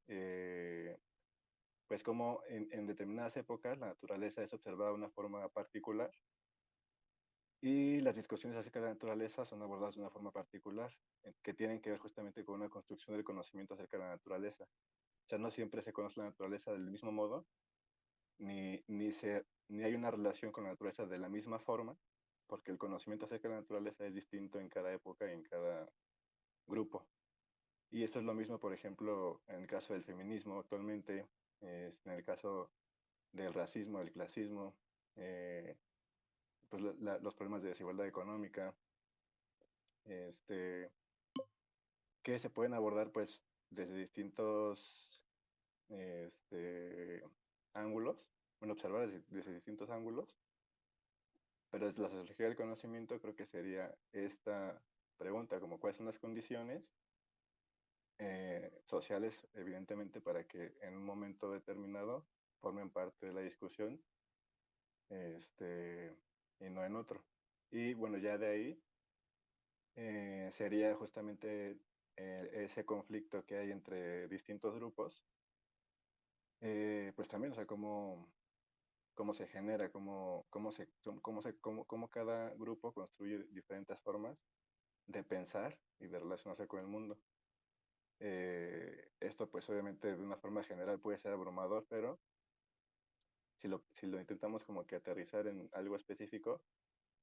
eh, pues como en determinadas épocas la naturaleza es observada de una forma particular y las discusiones acerca de la naturaleza son abordadas de una forma particular, que tienen que ver justamente con una construcción del conocimiento acerca de la naturaleza. O sea, no siempre se conoce la naturaleza del mismo modo, ni hay una relación con la naturaleza de la misma forma, porque el conocimiento acerca de la naturaleza es distinto en cada época y en cada grupo. Y esto es lo mismo, por ejemplo, en el caso del feminismo actualmente, en el caso del racismo, del clasismo, eh, pues los problemas de desigualdad económica, este, que se pueden abordar pues desde distintos este, ángulos, bueno, observar desde distintos ángulos, pero desde la sociología del conocimiento creo que sería esta pregunta, como cuáles son las condiciones sociales, evidentemente, para que en un momento determinado formen parte de la discusión este, y no en otro. Y bueno, ya de ahí sería justamente ese conflicto que hay entre distintos grupos, pues también, o sea, cómo se genera, cómo cada grupo construye diferentes formas de pensar y de relacionarse con el mundo. Esto pues obviamente de una forma general puede ser abrumador, pero si lo intentamos como que aterrizar en algo específico,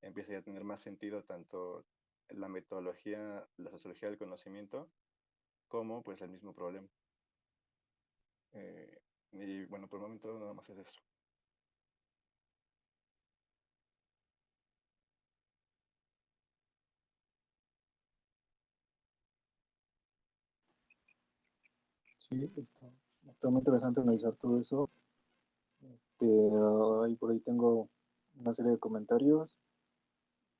empieza ya a tener más sentido tanto la metodología, la sociología del conocimiento, como pues el mismo problema. Y bueno, por el momento nada más es eso. Sí, está muy interesante analizar todo eso. Ahí por ahí tengo una serie de comentarios.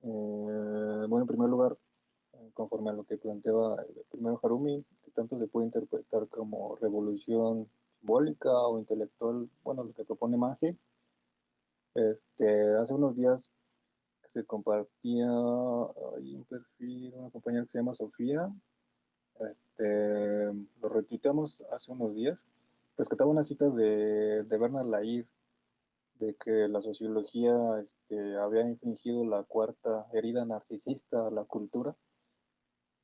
Bueno, en primer lugar, conforme a lo que planteaba el primero Harumi, que tanto se puede interpretar como revolución simbólica o intelectual, bueno, lo que propone Mage. Hace unos días se compartía ahí un perfil de una compañera que se llama Sofía. Lo retuiteamos hace unos días. Rescataba una cita de Bernard Lair, de que la sociología había infligido la cuarta herida narcisista a la cultura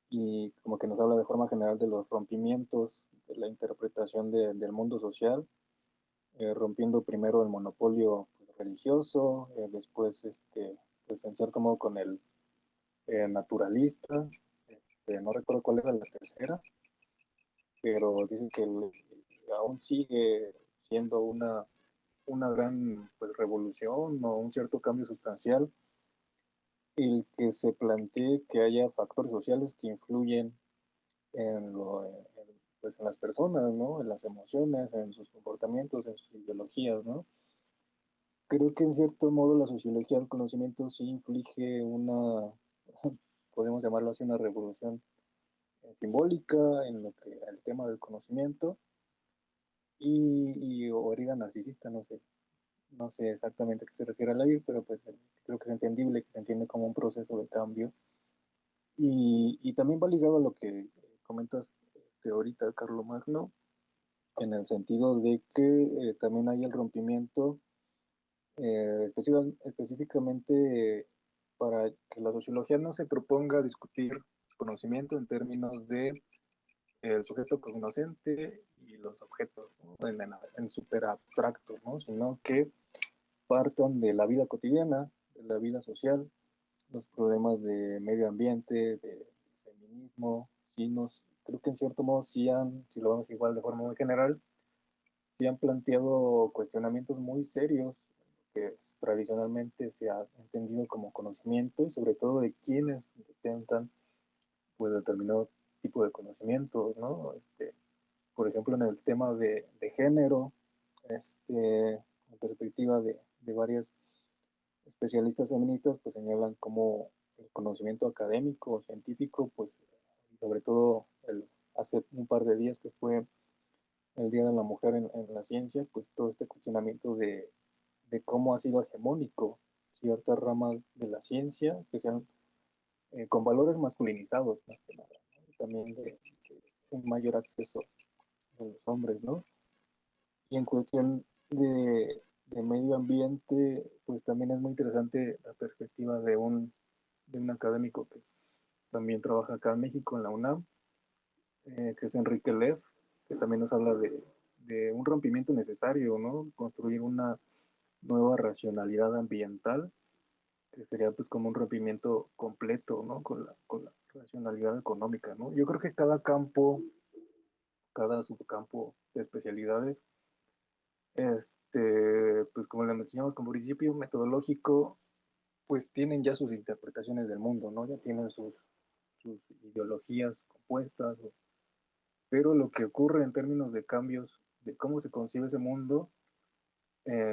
y como que nos habla de forma general de los rompimientos, de la interpretación del mundo social, rompiendo primero el monopolio pues, religioso, después pues en cierto modo con el naturalista, no recuerdo cuál era la tercera, pero dice que aún sigue siendo una gran pues, revolución o un cierto cambio sustancial el que se plantee que haya factores sociales que influyen pues, en las personas, ¿no? En las emociones, en sus comportamientos, en sus ideologías, ¿no? Creo que en cierto modo la sociología del conocimiento sí inflige podemos llamarlo así, una revolución simbólica en lo que el tema del conocimiento o herida narcisista, no sé exactamente a qué se refiere al aire, pero pues creo que es entendible, que se entiende como un proceso de cambio. Y también va ligado a lo que comentas ahorita, Carlos Magno, en el sentido de que también hay el rompimiento específicamente para que la sociología no se proponga discutir conocimiento en términos de el sujeto cognoscente y los objetos, ¿no? en súper abstracto, ¿no? Sino que partan de la vida cotidiana, de la vida social, los problemas de medio ambiente, de feminismo, creo que en cierto modo si lo vemos igual de forma muy general, sí han planteado cuestionamientos muy serios que tradicionalmente se ha entendido como conocimiento y sobre todo de quienes intentan pues determinado tipo de conocimiento, ¿no? Por ejemplo, en el tema de género, en perspectiva de varias especialistas feministas, pues señalan como el conocimiento académico, científico, pues sobre todo hace un par de días que fue el Día de la Mujer en la ciencia, pues todo este cuestionamiento de cómo ha sido hegemónico ciertas ramas de la ciencia que sean con valores masculinizados más que nada, ¿no? También de un mayor acceso de los hombres, ¿no? Y en cuestión de medio ambiente, pues también es muy interesante la perspectiva de un académico que también trabaja acá en México, en la UNAM, que es Enrique Lev, que también nos habla de un rompimiento necesario, ¿no? Construir una nueva racionalidad ambiental, que sería pues como un rompimiento completo, ¿no? Con la racionalidad económica, ¿no? Yo creo que cada campo, cada subcampo de especialidades, pues como le mencionamos como principio metodológico, pues tienen ya sus interpretaciones del mundo, ¿no? Ya tienen sus ideologías compuestas, pero lo que ocurre en términos de cambios de cómo se concibe ese mundo,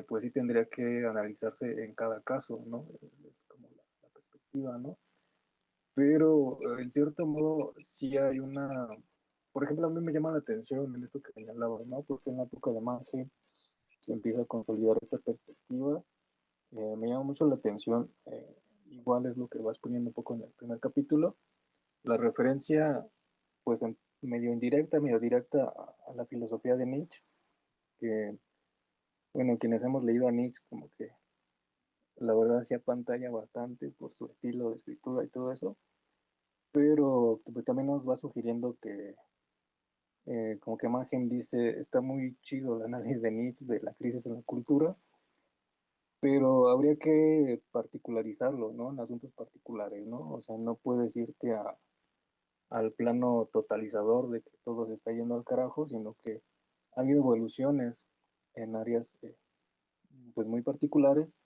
pues sí tendría que analizarse en cada caso, ¿no? Es como la perspectiva, ¿no? Pero en cierto modo sí hay por ejemplo, a mí me llama la atención en esto que señalaba, ¿no? Porque en la época de Manje se empieza a consolidar esta perspectiva. Me llama mucho la atención, igual es lo que vas poniendo un poco en el primer capítulo, la referencia, pues medio indirecta, medio directa a la filosofía de Nietzsche, que, bueno, quienes hemos leído a Nietzsche, como que la verdad sí apantalla bastante por su estilo de escritura y todo eso, pero pues, también nos va sugiriendo que, como que Mannheim dice, está muy chido el análisis de Nietzsche de la crisis en la cultura, pero habría que particularizarlo, ¿no? En asuntos particulares, ¿no? O sea, no puedes irte al plano totalizador de que todo se está yendo al carajo, sino que ha habido evoluciones en áreas pues muy particulares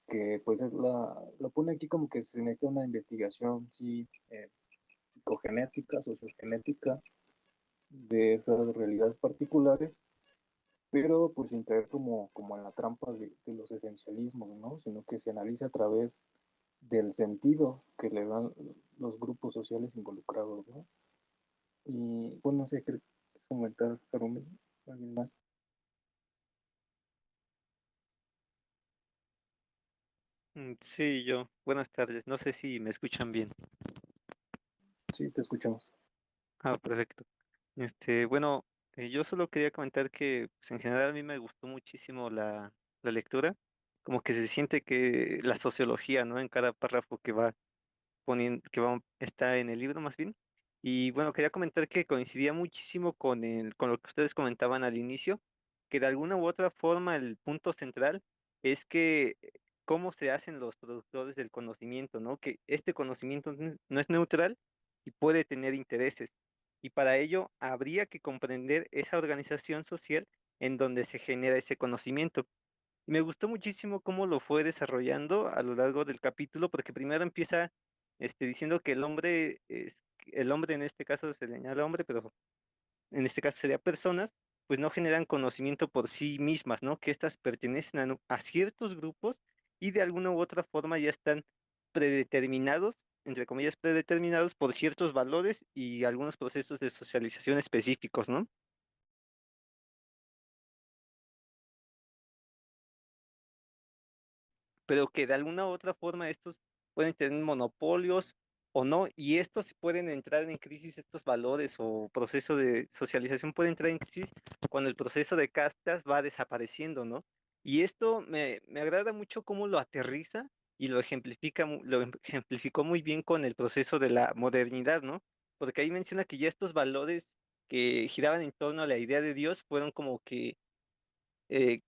que pues lo pone aquí como que se necesita una investigación, sí, psicogenética, sociogenética de esas realidades particulares, pero pues sin caer como en la trampa de los esencialismos, ¿no? Sino que se analiza a través del sentido que le dan los grupos sociales involucrados, ¿no? Y bueno, no sé, creo que comentar, Carmen, alguien más. Sí, yo. Buenas tardes. No sé si me escuchan bien. Sí, te escuchamos. Ah, perfecto. Bueno, yo solo quería comentar que pues, en general a mí me gustó muchísimo la lectura, como que se siente que la sociología, ¿no? En cada párrafo que va poniendo, está en el libro más bien. Y bueno, quería comentar que coincidía muchísimo con lo que ustedes comentaban al inicio, que de alguna u otra forma el punto central es que cómo se hacen los productores del conocimiento, ¿no? Que este conocimiento no es neutral y puede tener intereses. Y para ello habría que comprender esa organización social en donde se genera ese conocimiento. Y me gustó muchísimo cómo lo fue desarrollando a lo largo del capítulo, porque primero empieza diciendo que el hombre en este caso se le añade hombre, pero en este caso sería personas, pues no generan conocimiento por sí mismas, ¿no? Que éstas pertenecen a ciertos grupos y de alguna u otra forma ya están predeterminados, entre comillas, predeterminados por ciertos valores y algunos procesos de socialización específicos, ¿no? Pero que de alguna u otra forma estos pueden tener monopolios o no, y estos pueden entrar en crisis, estos valores o proceso de socialización puede entrar en crisis cuando el proceso de castas va desapareciendo, ¿no? Y esto me agrada mucho cómo lo aterriza y lo ejemplifica, lo ejemplificó muy bien con el proceso de la modernidad, ¿no? Porque ahí menciona que ya estos valores que giraban en torno a la idea de Dios fueron como que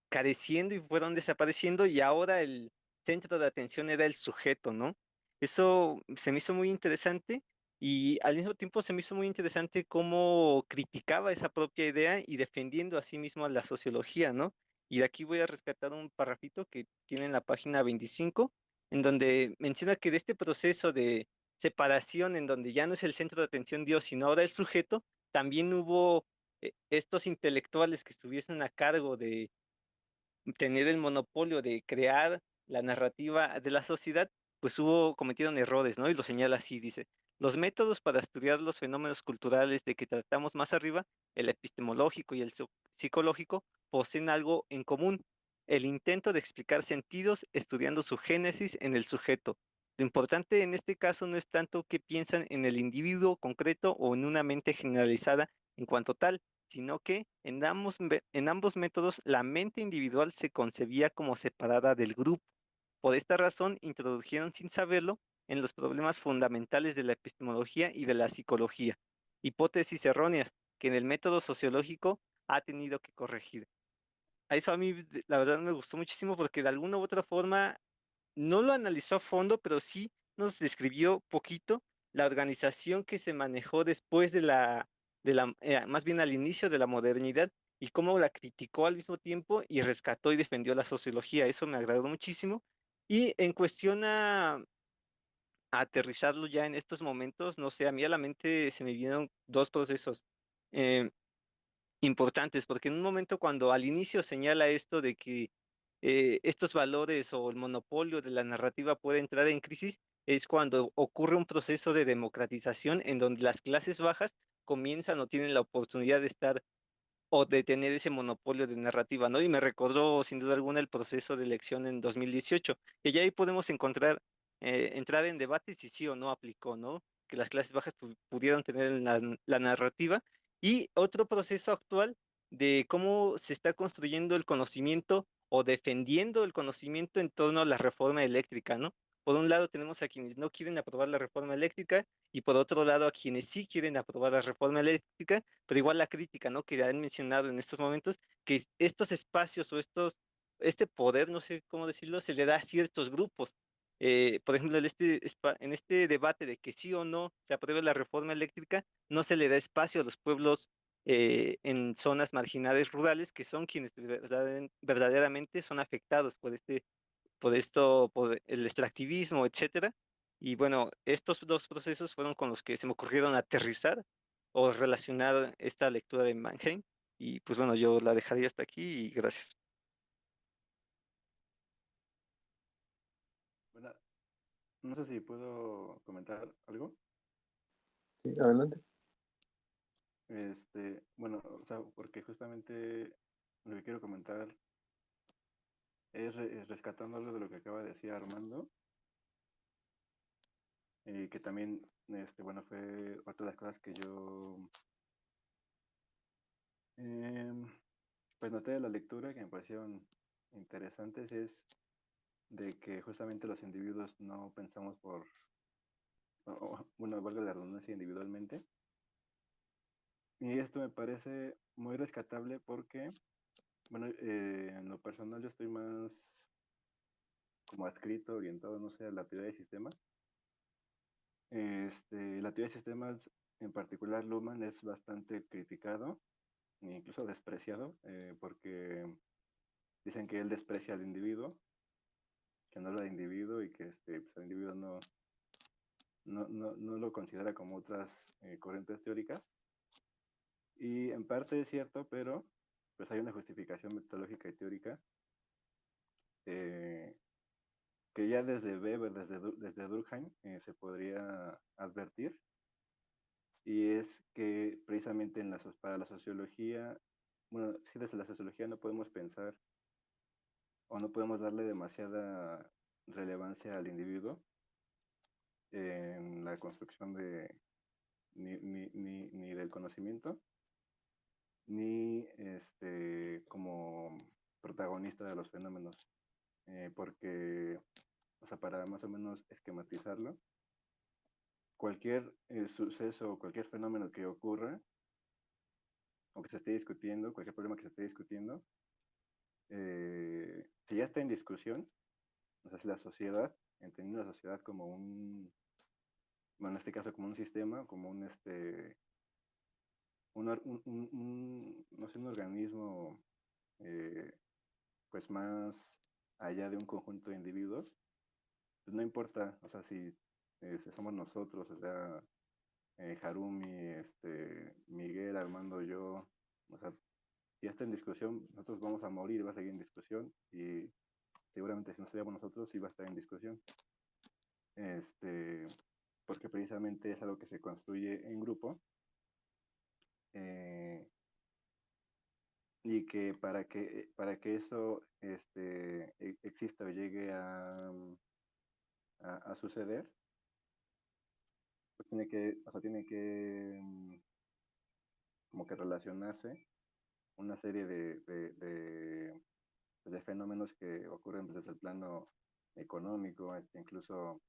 careciendo y fueron desapareciendo y ahora el centro de atención era el sujeto, ¿no? Eso se me hizo muy interesante y al mismo tiempo se me hizo muy interesante cómo criticaba esa propia idea y defendiendo a sí mismo a la sociología, ¿no? Y de aquí voy a rescatar un parrafito que tiene en la página 25, en donde menciona que de este proceso de separación, en donde ya no es el centro de atención Dios, sino ahora el sujeto, también hubo estos intelectuales que estuviesen a cargo de tener el monopolio de crear la narrativa de la sociedad, pues cometieron errores, ¿no? Y lo señala así, dice, los métodos para estudiar los fenómenos culturales de que tratamos más arriba, el epistemológico y el psicológico, poseen algo en común, el intento de explicar sentidos estudiando su génesis en el sujeto. Lo importante en este caso no es tanto qué piensan en el individuo concreto o en una mente generalizada en cuanto tal, sino que en ambos métodos la mente individual se concebía como separada del grupo. Por esta razón, introdujeron sin saberlo en los problemas fundamentales de la epistemología y de la psicología, hipótesis erróneas que en el método sociológico ha tenido que corregir. A eso a mí, la verdad, me gustó muchísimo porque de alguna u otra forma no lo analizó a fondo, pero sí nos describió poquito la organización que se manejó después más bien al inicio de la modernidad y cómo la criticó al mismo tiempo y rescató y defendió la sociología. Eso me agradó muchísimo. Y en cuestión a aterrizarlo ya en estos momentos, no sé, a mí a la mente se me vinieron dos procesos. Eh, Importantes, porque en un momento cuando al inicio señala esto de que estos valores o el monopolio de la narrativa puede entrar en crisis, es cuando ocurre un proceso de democratización en donde las clases bajas comienzan o tienen la oportunidad de estar o de tener ese monopolio de narrativa, ¿no? Y me recordó sin duda alguna el proceso de elección en 2018, que ya ahí podemos entrar en debate si sí o no aplicó, ¿no? Que las clases bajas pudieron tener la narrativa. Y otro proceso actual de cómo se está construyendo el conocimiento o defendiendo el conocimiento en torno a la reforma eléctrica, ¿no? Por un lado tenemos a quienes no quieren aprobar la reforma eléctrica y por otro lado a quienes sí quieren aprobar la reforma eléctrica, pero igual la crítica, ¿no? Que han mencionado en estos momentos, que estos espacios o este poder, no sé cómo decirlo, se le da a ciertos grupos. Por ejemplo, en este debate de que sí o no se apruebe la reforma eléctrica, no se le da espacio a los pueblos en zonas marginales rurales, que son quienes verdaderamente son afectados por el extractivismo, etcétera. Y bueno, estos dos procesos fueron con los que se me ocurrieron aterrizar o relacionar esta lectura de Mannheim. Y pues bueno, yo la dejaría hasta aquí y gracias. Bueno, no sé si puedo comentar algo. Sí, adelante. Bueno, o sea, porque justamente lo que quiero comentar es rescatando algo de lo que acaba de decir Armando, que también, bueno, fue otra de las cosas que yo, em, pues noté de la lectura que me parecieron interesantes es de que justamente los individuos no pensamos bueno, valga la redundancia, individualmente. Y esto me parece muy rescatable porque, bueno, en lo personal yo estoy más como adscrito, orientado, no sé, a la teoría de sistemas. La teoría de sistemas, en particular Luhmann, es bastante criticado e incluso despreciado, porque dicen que él desprecia al individuo, que no habla de individuo y que pues, el individuo no lo considera como otras corrientes teóricas. Y en parte es cierto, pero pues hay una justificación metodológica y teórica eh, que ya desde Weber, desde Durkheim, se podría advertir, y es que precisamente para la sociología, bueno, sí, desde la sociología no podemos pensar o no podemos darle demasiada relevancia al individuo en la construcción ni del conocimiento, ni como protagonista de los fenómenos, porque, o sea, para más o menos esquematizarlo, cualquier suceso o cualquier fenómeno que ocurra o que se esté discutiendo, cualquier problema que se esté discutiendo, si ya está en discusión, o sea, si la sociedad, entendiendo la sociedad como bueno, en este caso como un sistema, como no sé, un organismo, eh, pues más allá de un conjunto de individuos, pues no importa, o sea, si somos nosotros, o sea, Harumi, Miguel, Armando, yo, o sea, si ya está en discusión, nosotros vamos a morir, va a seguir en discusión, y seguramente si no estuviéramos nosotros, sí va a estar en discusión. Porque precisamente es algo que se construye en grupo, eh, y que para que eso exista o llegue a suceder, pues tiene que como que relacionarse una serie de fenómenos que ocurren desde el plano económico, incluso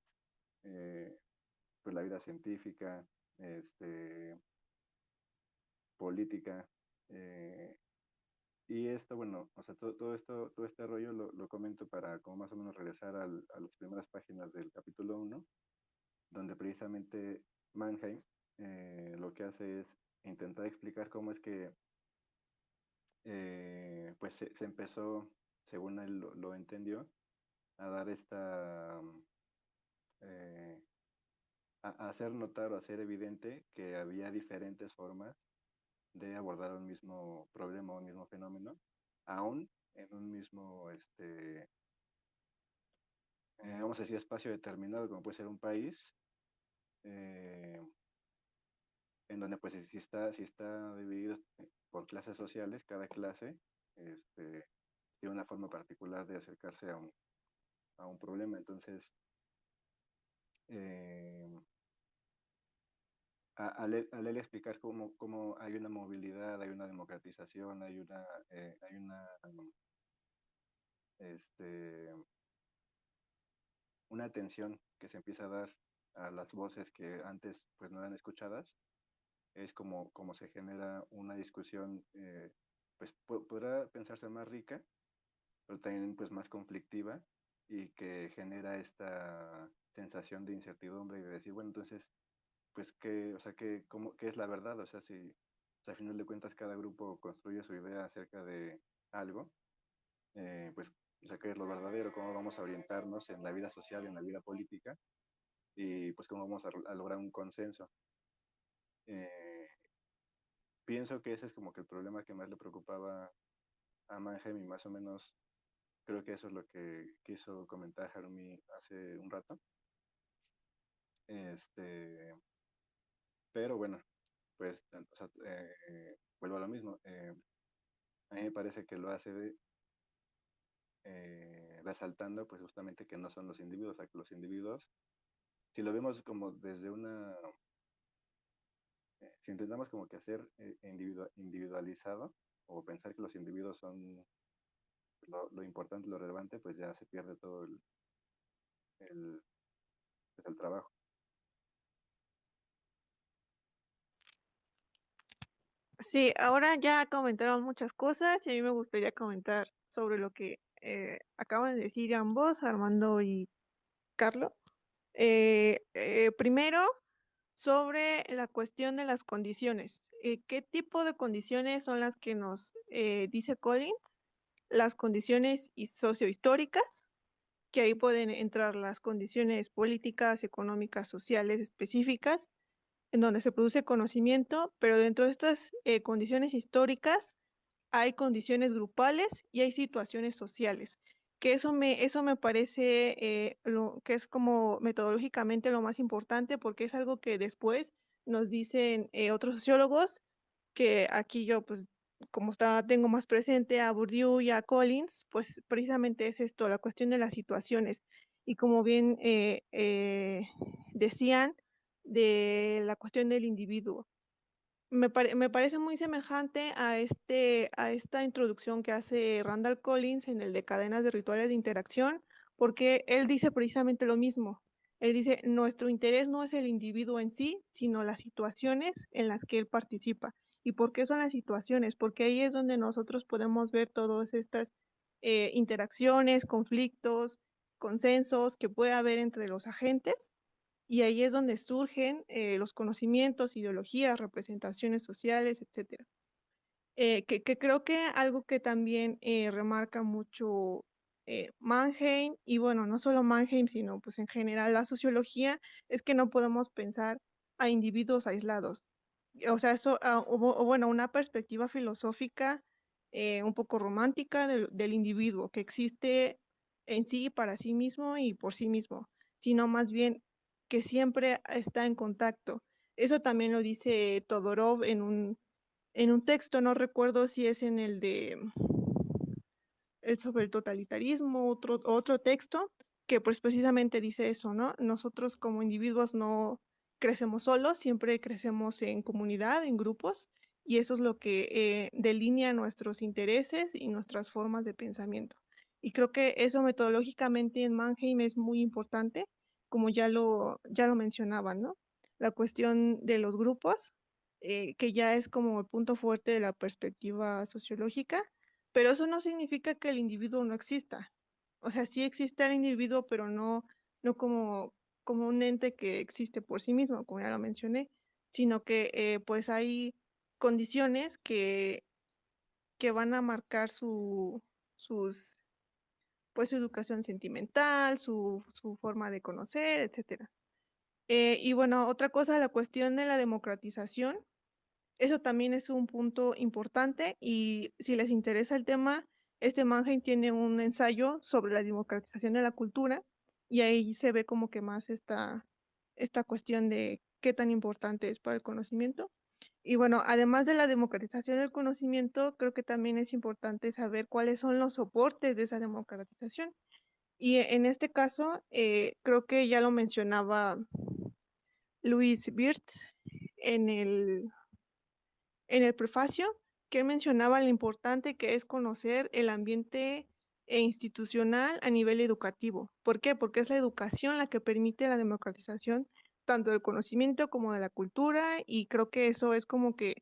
pues la vida científica, política, y esto, bueno, o sea, todo este rollo lo comento para como más o menos regresar a las primeras páginas del capítulo 1, donde precisamente Mannheim lo que hace es intentar explicar cómo es que pues se empezó, según él lo entendió, a dar eh, a hacer notar o hacer evidente que había diferentes formas de abordar un mismo problema o un mismo fenómeno, aún en un mismo, vamos a decir, espacio determinado, como puede ser un país, eh, en donde pues si está dividido por clases sociales, cada clase tiene una forma particular de acercarse a un problema. Entonces, eh, al él explicar cómo hay una movilidad, hay una democratización, este, una atención que se empieza a dar a las voces que antes pues no eran escuchadas, es como se genera una discusión, pues podrá pensarse más rica, pero también pues más conflictiva, y que genera esta sensación de incertidumbre y de decir, bueno, entonces, pues, ¿qué, o sea, qué es la verdad? O sea, si, o sea, al final de cuentas cada grupo construye su idea acerca de algo, pues, o sea, ¿qué es lo verdadero? ¿Cómo vamos a orientarnos en la vida social, en la vida política? Y pues, ¿cómo vamos a lograr un consenso? Eh, Pienso que ese es como que el problema que más le preocupaba a Mannheim, y más o menos creo que eso es lo que quiso comentar Harumi hace un rato. Este, pero bueno, pues, o sea, vuelvo a lo mismo. A mí me parece que lo hace resaltando pues justamente que no son los individuos, o sea, que los individuos, si lo vemos como desde si intentamos como que hacer individualizado, o pensar que los individuos son lo importante, lo relevante, pues ya se pierde todo el, pues, el trabajo. Sí, ahora ya comentaron muchas cosas y a mí me gustaría comentar sobre lo que acaban de decir ambos, Armando y Carlos. Primero, sobre la cuestión de las condiciones. ¿Qué tipo de condiciones son las que nos dice Collins? Las condiciones sociohistóricas, que ahí pueden entrar las condiciones políticas, económicas, sociales específicas, en donde se produce conocimiento, pero dentro de estas condiciones históricas hay condiciones grupales y hay situaciones sociales, que eso me parece lo que es como metodológicamente lo más importante, porque es algo que después nos dicen otros sociólogos, que aquí yo pues como tengo más presente a Bourdieu y a Collins, pues precisamente es esto, la cuestión de las situaciones. Y como bien decían, de la cuestión del individuo. Me parece muy semejante a esta introducción que hace Randall Collins en el de cadenas de rituales de interacción, porque él dice precisamente lo mismo. Él dice, nuestro interés no es el individuo en sí, sino las situaciones en las que él participa. ¿Y por qué son las situaciones? Porque ahí es donde nosotros podemos ver todas estas interacciones, conflictos, consensos que puede haber entre los agentes, y ahí es donde surgen los conocimientos, ideologías, representaciones sociales, etcétera. Que creo que algo que también remarca mucho Mannheim, y bueno, no solo Mannheim, sino pues en general la sociología, es que no podemos pensar a individuos aislados. O sea, eso, o bueno, una perspectiva filosófica un poco romántica del individuo, que existe en sí, para sí mismo y por sí mismo, sino más bien que siempre está en contacto. Eso también lo dice Todorov en un texto, no recuerdo si es en el de el sobre el totalitarismo, otro texto, que pues precisamente dice eso, ¿no? Nosotros como individuos no crecemos solos, siempre crecemos en comunidad, en grupos, y eso es lo que delinea nuestros intereses y nuestras formas de pensamiento. Y creo que eso metodológicamente en Mannheim es muy importante, como ya lo mencionaban, ¿no? La cuestión de los grupos, que ya es como el punto fuerte de la perspectiva sociológica, pero eso no significa que el individuo no exista. O sea, sí existe el individuo, pero no como un ente que existe por sí mismo, como ya lo mencioné, sino que pues hay condiciones que van a marcar pues su educación sentimental, su forma de conocer, etcétera. Y bueno, otra cosa, la cuestión de la democratización. Eso también es un punto importante, y si les interesa el tema, este Mannheim tiene un ensayo sobre la democratización de la cultura, y ahí se ve como que más esta cuestión de qué tan importante es para el conocimiento. Y bueno, además de la democratización del conocimiento, creo que también es importante saber cuáles son los soportes de esa democratización. Y en este caso, creo que ya lo mencionaba Luis Wirth en en el prefacio, que él mencionaba lo importante que es conocer el ambiente institucional a nivel educativo. ¿Por qué? Porque es la educación la que permite la democratización tanto del conocimiento como de la cultura, y creo que eso es como que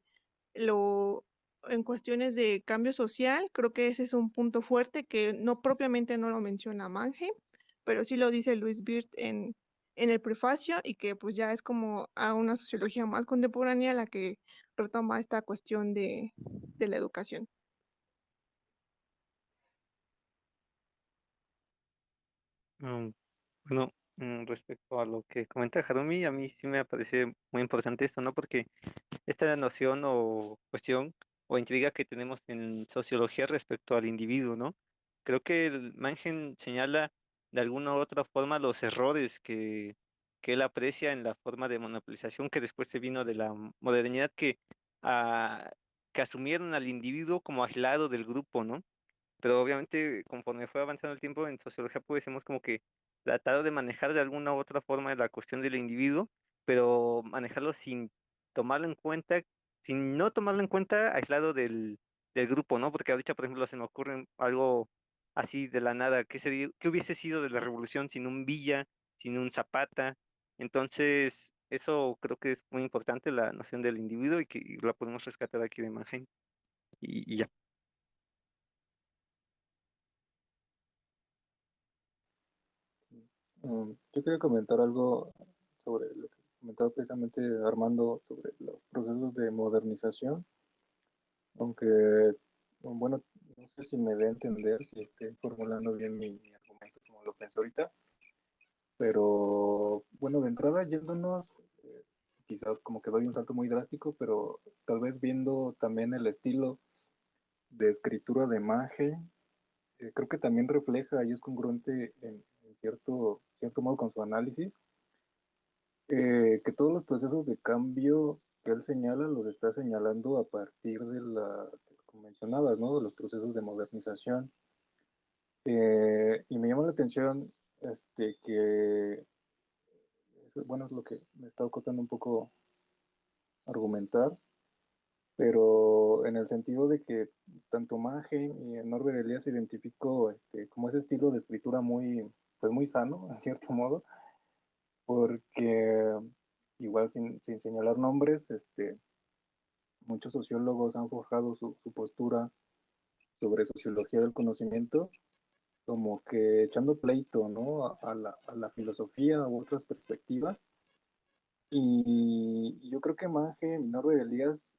lo, en cuestiones de cambio social, creo que ese es un punto fuerte que no propiamente no lo menciona Mannheim, pero sí lo dice Luis Wirth en el prefacio, y que pues ya es como a una sociología más contemporánea la que retoma esta cuestión de la educación. Mm, Bueno, respecto a lo que comenta Harumi, a mí sí me parece muy importante esto, ¿no? Porque esta noción o cuestión o intriga que tenemos en sociología respecto al individuo, ¿no? Creo que el Mangen señala de alguna u otra forma los errores que él aprecia en la forma de monopolización que después se vino de la modernidad ah, que asumieron al individuo como aislado del grupo, ¿no? Pero obviamente conforme fue avanzando el tiempo en sociología pues hemos como que tratado de manejar de alguna u otra forma la cuestión del individuo, pero manejarlo sin tomarlo en cuenta, sin no tomarlo en cuenta aislado del grupo, ¿no? Porque ahorita, por ejemplo, se me ocurre algo así de la nada. ¿Qué hubiese sido de la revolución sin un Villa, sin un Zapata? Entonces, eso creo que es muy importante, la noción del individuo, y que la podemos rescatar aquí de Mannheim. Y ya. Yo quería comentar algo sobre lo que comentaba precisamente Armando sobre los procesos de modernización, aunque, bueno, no sé si me dé a entender, si estoy formulando bien mi argumento como lo pensé ahorita, pero bueno, de entrada yéndonos, eh, quizás como que doy un salto muy drástico, pero tal vez viendo también el estilo de escritura de imagen, creo que también refleja y es congruente en cierto modo con su análisis, que todos los procesos de cambio que él señala los está señalando a partir de como mencionabas, ¿no? De los procesos de modernización. Y me llama la atención que, bueno, es lo que me está costando un poco argumentar, pero en el sentido de que tanto Magen y Norbert Elias identificó como ese estilo de escritura muy, pues muy sano, en cierto modo, porque igual sin señalar nombres, muchos sociólogos han forjado su postura sobre sociología del conocimiento, como que echando pleito, ¿no? A la filosofía u otras perspectivas. Y yo creo que Mage y Norbert Elías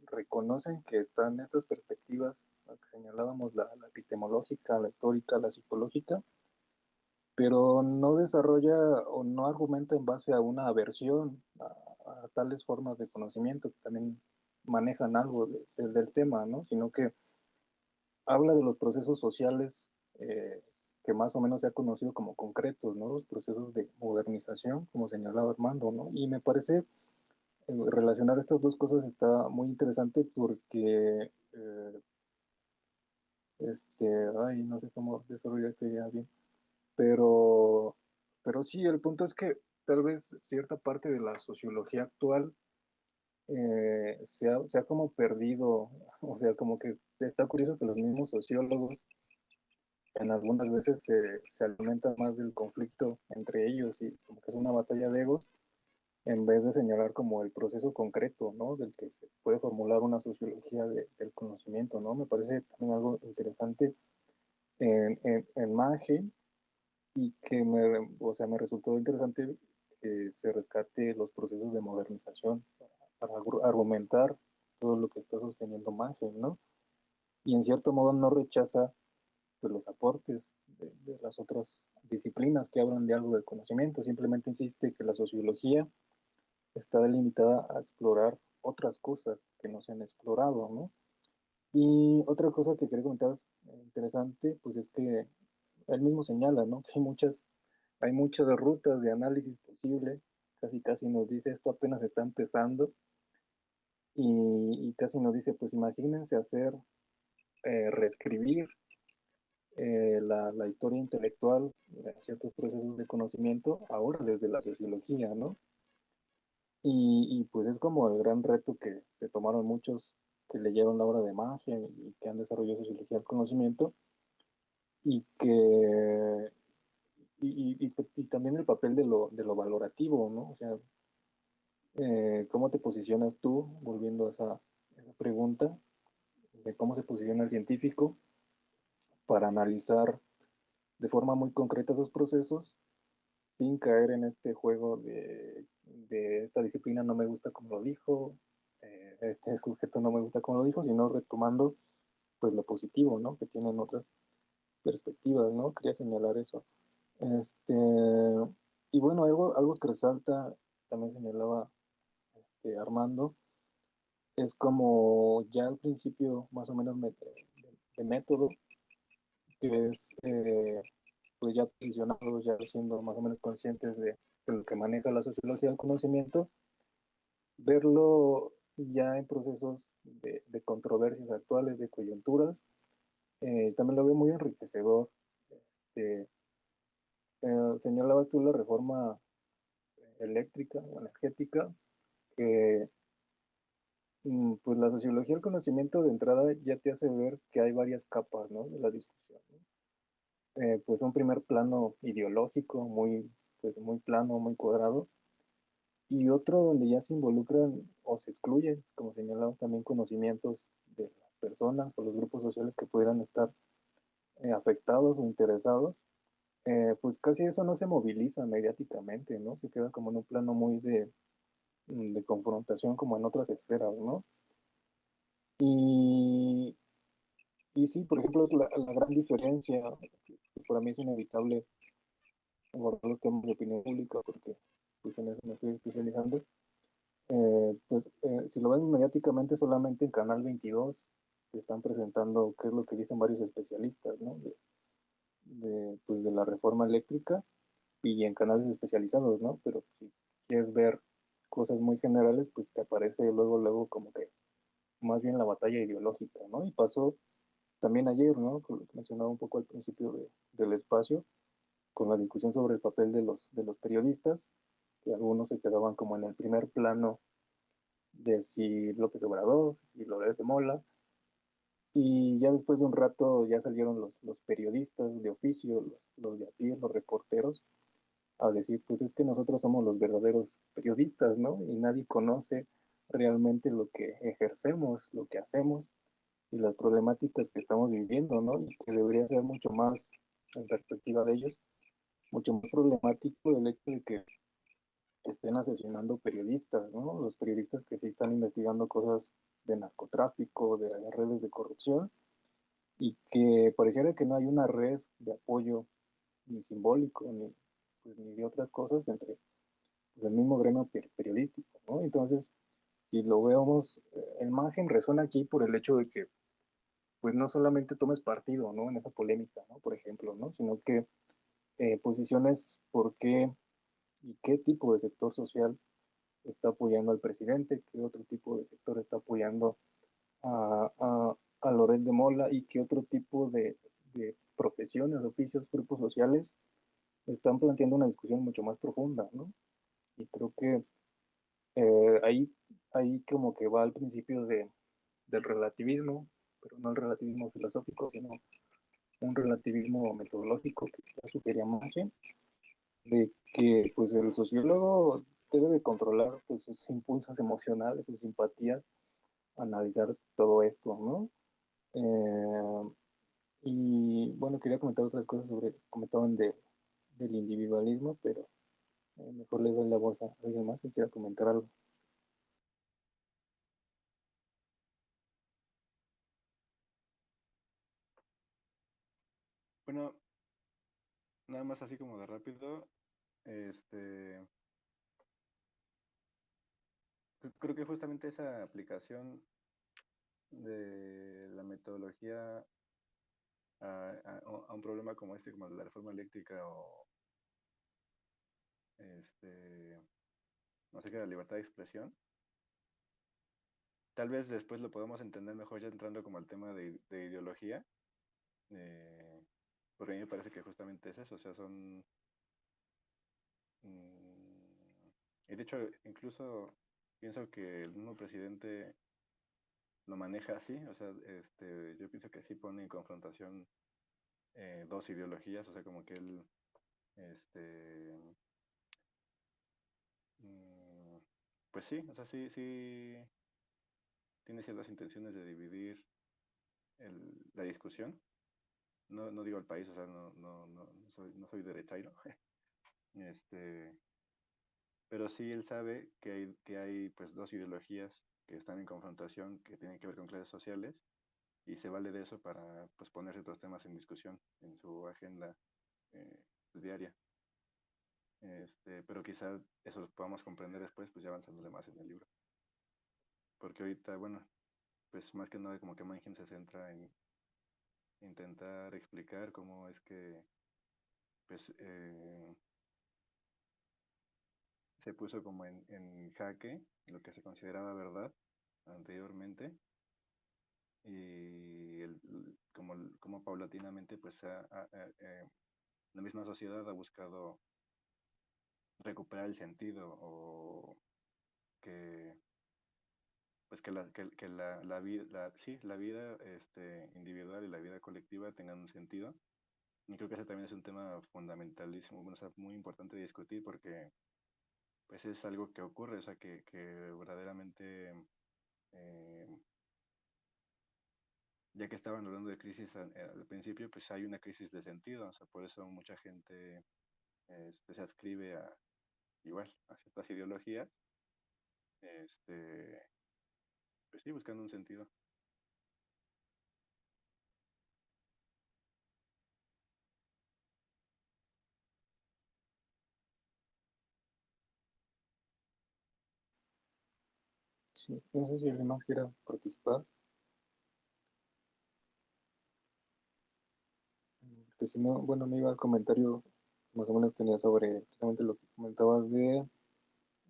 reconocen que están estas perspectivas, la que señalábamos, la epistemológica, la histórica, la psicológica, pero no desarrolla o no argumenta en base a una aversión a tales formas de conocimiento que también manejan algo del tema, ¿no? Sino que habla de los procesos sociales que más o menos se ha conocido como concretos, ¿no? Los procesos de modernización, como señalaba Armando, ¿no? Y me parece relacionar estas dos cosas está muy interesante porque, ay, no sé cómo desarrollar esta idea bien, pero, pero sí, el punto es que tal vez cierta parte de la sociología actual se ha como perdido, o sea, como que está curioso que los mismos sociólogos en algunas veces se alimenta más del conflicto entre ellos y como que es una batalla de egos en vez de señalar como el proceso concreto, ¿no? Del que se puede formular una sociología del conocimiento, ¿no? Me parece también algo interesante en Mage y que o sea, me resultó interesante que se rescate los procesos de modernización para argumentar todo lo que está sosteniendo Mage, ¿no? Y en cierto modo no rechaza pues, los aportes de las otras disciplinas que hablan de algo del conocimiento, simplemente insiste que la sociología está delimitada a explorar otras cosas que no se han explorado, ¿no? Y otra cosa que quería comentar interesante, pues es que él mismo señala, ¿no? Que hay muchas rutas de análisis posible, casi nos dice esto apenas está empezando y casi nos dice, pues imagínense reescribir la historia intelectual, ciertos procesos de conocimiento, ahora desde la sociología, ¿no? Y pues es como el gran reto que se tomaron muchos que leyeron la obra de Magia y que han desarrollado sociología del conocimiento y que y también el papel de lo valorativo, ¿no? O sea, ¿cómo te posicionas tú, volviendo a esa pregunta, de cómo se posiciona el científico para analizar de forma muy concreta esos procesos sin caer en este juego de esta disciplina no me gusta como lo dijo, este sujeto no me gusta como lo dijo, sino retomando pues lo positivo, ¿no? Que tienen otras perspectivas, ¿no? Quería señalar eso. Este, y bueno, algo que resalta, también señalaba Armando, es como ya al principio más o menos de método, que es pues ya posicionados, ya siendo más o menos conscientes de lo que maneja la sociología del conocimiento, verlo ya en procesos de controversias actuales, de coyunturas, también lo veo muy enriquecedor. Este, señalabas tú la reforma eléctrica o energética, que Pues la sociología del conocimiento de entrada ya te hace ver que hay varias capas, ¿no? De la discusión, ¿no? Pues un primer plano ideológico, pues muy plano, muy cuadrado, y otro donde ya se involucran o se excluyen, como señalamos también, conocimientos de las personas o los grupos sociales que pudieran estar afectados o interesados. Pues casi eso no se moviliza mediáticamente, ¿no? Se queda como en un plano muy de confrontación como en otras esferas, ¿no? Y, y sí, por ejemplo, la gran diferencia, que para mí es inevitable abordar los temas de opinión pública, porque pues en eso me estoy especializando. Si lo ven mediáticamente solamente en Canal 22, que están presentando qué es lo que dicen varios especialistas, ¿no? Pues de la reforma eléctrica y en canales especializados, ¿no? Pero si quieres ver cosas muy generales, pues te aparece luego como que más bien la batalla ideológica, ¿no? Y pasó también ayer, ¿no? Con lo que mencionaba un poco al principio del espacio, con la discusión sobre el papel de los periodistas, que algunos se quedaban como en el primer plano de si López Obrador, si Loret de Mola, y ya después de un rato ya salieron los periodistas de oficio, los de a pie, los reporteros, a decir, pues es que nosotros somos los verdaderos periodistas, ¿no? Y nadie conoce realmente lo que ejercemos, lo que hacemos y las problemáticas que estamos viviendo, ¿no? Y que debería ser mucho más, en perspectiva de ellos, mucho más problemático el hecho de que estén asesinando periodistas, ¿no? Los periodistas que sí están investigando cosas de narcotráfico, de redes de corrupción, y que pareciera que no hay una red de apoyo ni simbólico, ni de otras cosas entre pues, el mismo gremio periodístico, ¿no? Entonces, si lo vemos, el margen resuena aquí por el hecho de que pues no solamente tomes partido, ¿no? En esa polémica, ¿no? Por ejemplo, ¿no? Sino que posiciones por qué y qué tipo de sector social está apoyando al presidente, qué otro tipo de sector está apoyando a Loret de Mola y qué otro tipo de profesiones, oficios, grupos sociales están planteando una discusión mucho más profunda, ¿no? Y creo que ahí como que va al principio del relativismo, pero no el relativismo filosófico, sino un relativismo metodológico que ya sugería Marge, de que pues el sociólogo debe de controlar pues sus impulsos emocionales, sus simpatías, analizar todo esto, ¿no? Y bueno, quería comentar otras cosas comentaban del individualismo, pero mejor le doy la voz a alguien más que quiera comentar algo. Bueno, nada más así como de rápido, creo que justamente esa aplicación de la metodología a un problema como este, como la reforma eléctrica o no sé qué, la libertad de expresión, tal vez después lo podemos entender mejor ya entrando como al tema de ideología, eh, porque a mí me parece que justamente es eso, o sea, son... y de hecho, incluso pienso que el mismo presidente lo maneja así, o sea, yo pienso que sí pone en confrontación dos ideologías, o sea, como que él, este, mm, pues sí, o sea, sí tiene ciertas intenciones de dividir la discusión. No digo el país, o sea, no soy derechairo, este, pero sí él sabe que hay pues dos ideologías que están en confrontación, que tienen que ver con clases sociales, y se vale de eso para pues poner ciertos temas en discusión en su agenda eh, diaria. Pero quizá eso lo podamos comprender después, pues ya avanzándole más en el libro. Porque ahorita, bueno, pues más que nada como que Mannheim se centra en intentar explicar cómo es que pues se puso como en jaque lo que se consideraba verdad anteriormente y como paulatinamente pues la misma sociedad ha buscado recuperar el sentido o que pues la vida, sí, la vida individual y la vida colectiva tengan un sentido. Y creo que ese también es un tema fundamentalísimo, bueno, o sea, muy importante de discutir porque pues es algo que ocurre, o sea, que verdaderamente, eh, ya que estaban hablando de crisis al principio, pues hay una crisis de sentido, o sea, por eso mucha gente se ascribe igual, a ciertas ideologías, este, pues sí, buscando un sentido. Sí, no sé si alguien más quiera participar. Que si no, bueno, me iba al comentario que más o menos tenía sobre precisamente lo que comentabas de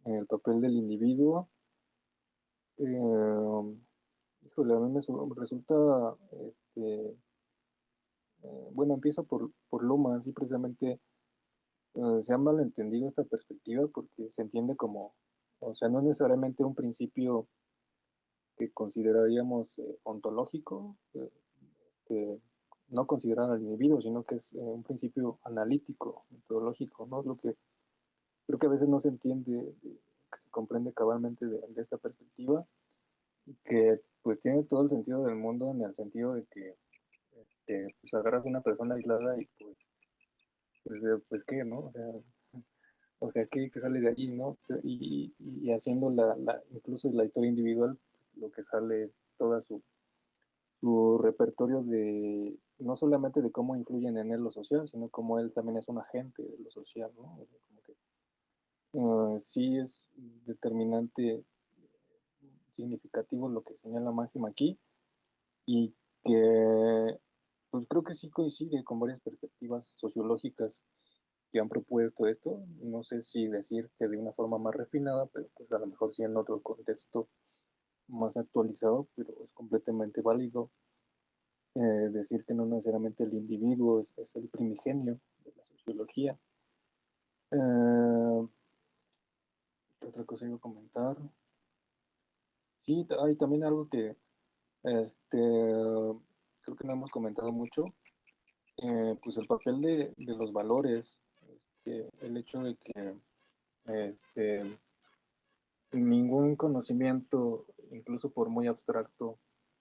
el papel del individuo. Eh, híjole, a mí resulta, bueno, empiezo por Luma, así precisamente se ha malentendido esta perspectiva porque se entiende como, o sea, no necesariamente un principio que consideraríamos ontológico, que no considerar al individuo, sino que es un principio analítico, metodológico, ¿no? Lo que creo que a veces no se entiende, que se comprende cabalmente de esta perspectiva, y que pues tiene todo el sentido del mundo en el sentido de que pues agarras a una persona aislada y pues qué, ¿no? O sea ¿qué sale de allí, ¿no? Y haciendo incluso la historia individual, pues lo que sale es toda su repertorio de, no solamente de cómo influyen en él lo social, sino cómo él también es un agente de lo social, ¿no? O sea, como que sí es determinante, significativo lo que señala Máximo aquí, y que pues creo que sí coincide con varias perspectivas sociológicas que han propuesto esto. No sé si decir que de una forma más refinada, pero pues a lo mejor sí en otro contexto más actualizado, pero es completamente válido decir que no necesariamente el individuo es el primigenio de la sociología. ¿Qué otra cosa iba a comentar? Sí, hay también algo que creo que no hemos comentado mucho, pues el papel de los valores, el hecho de que este, ningún conocimiento, incluso por muy abstracto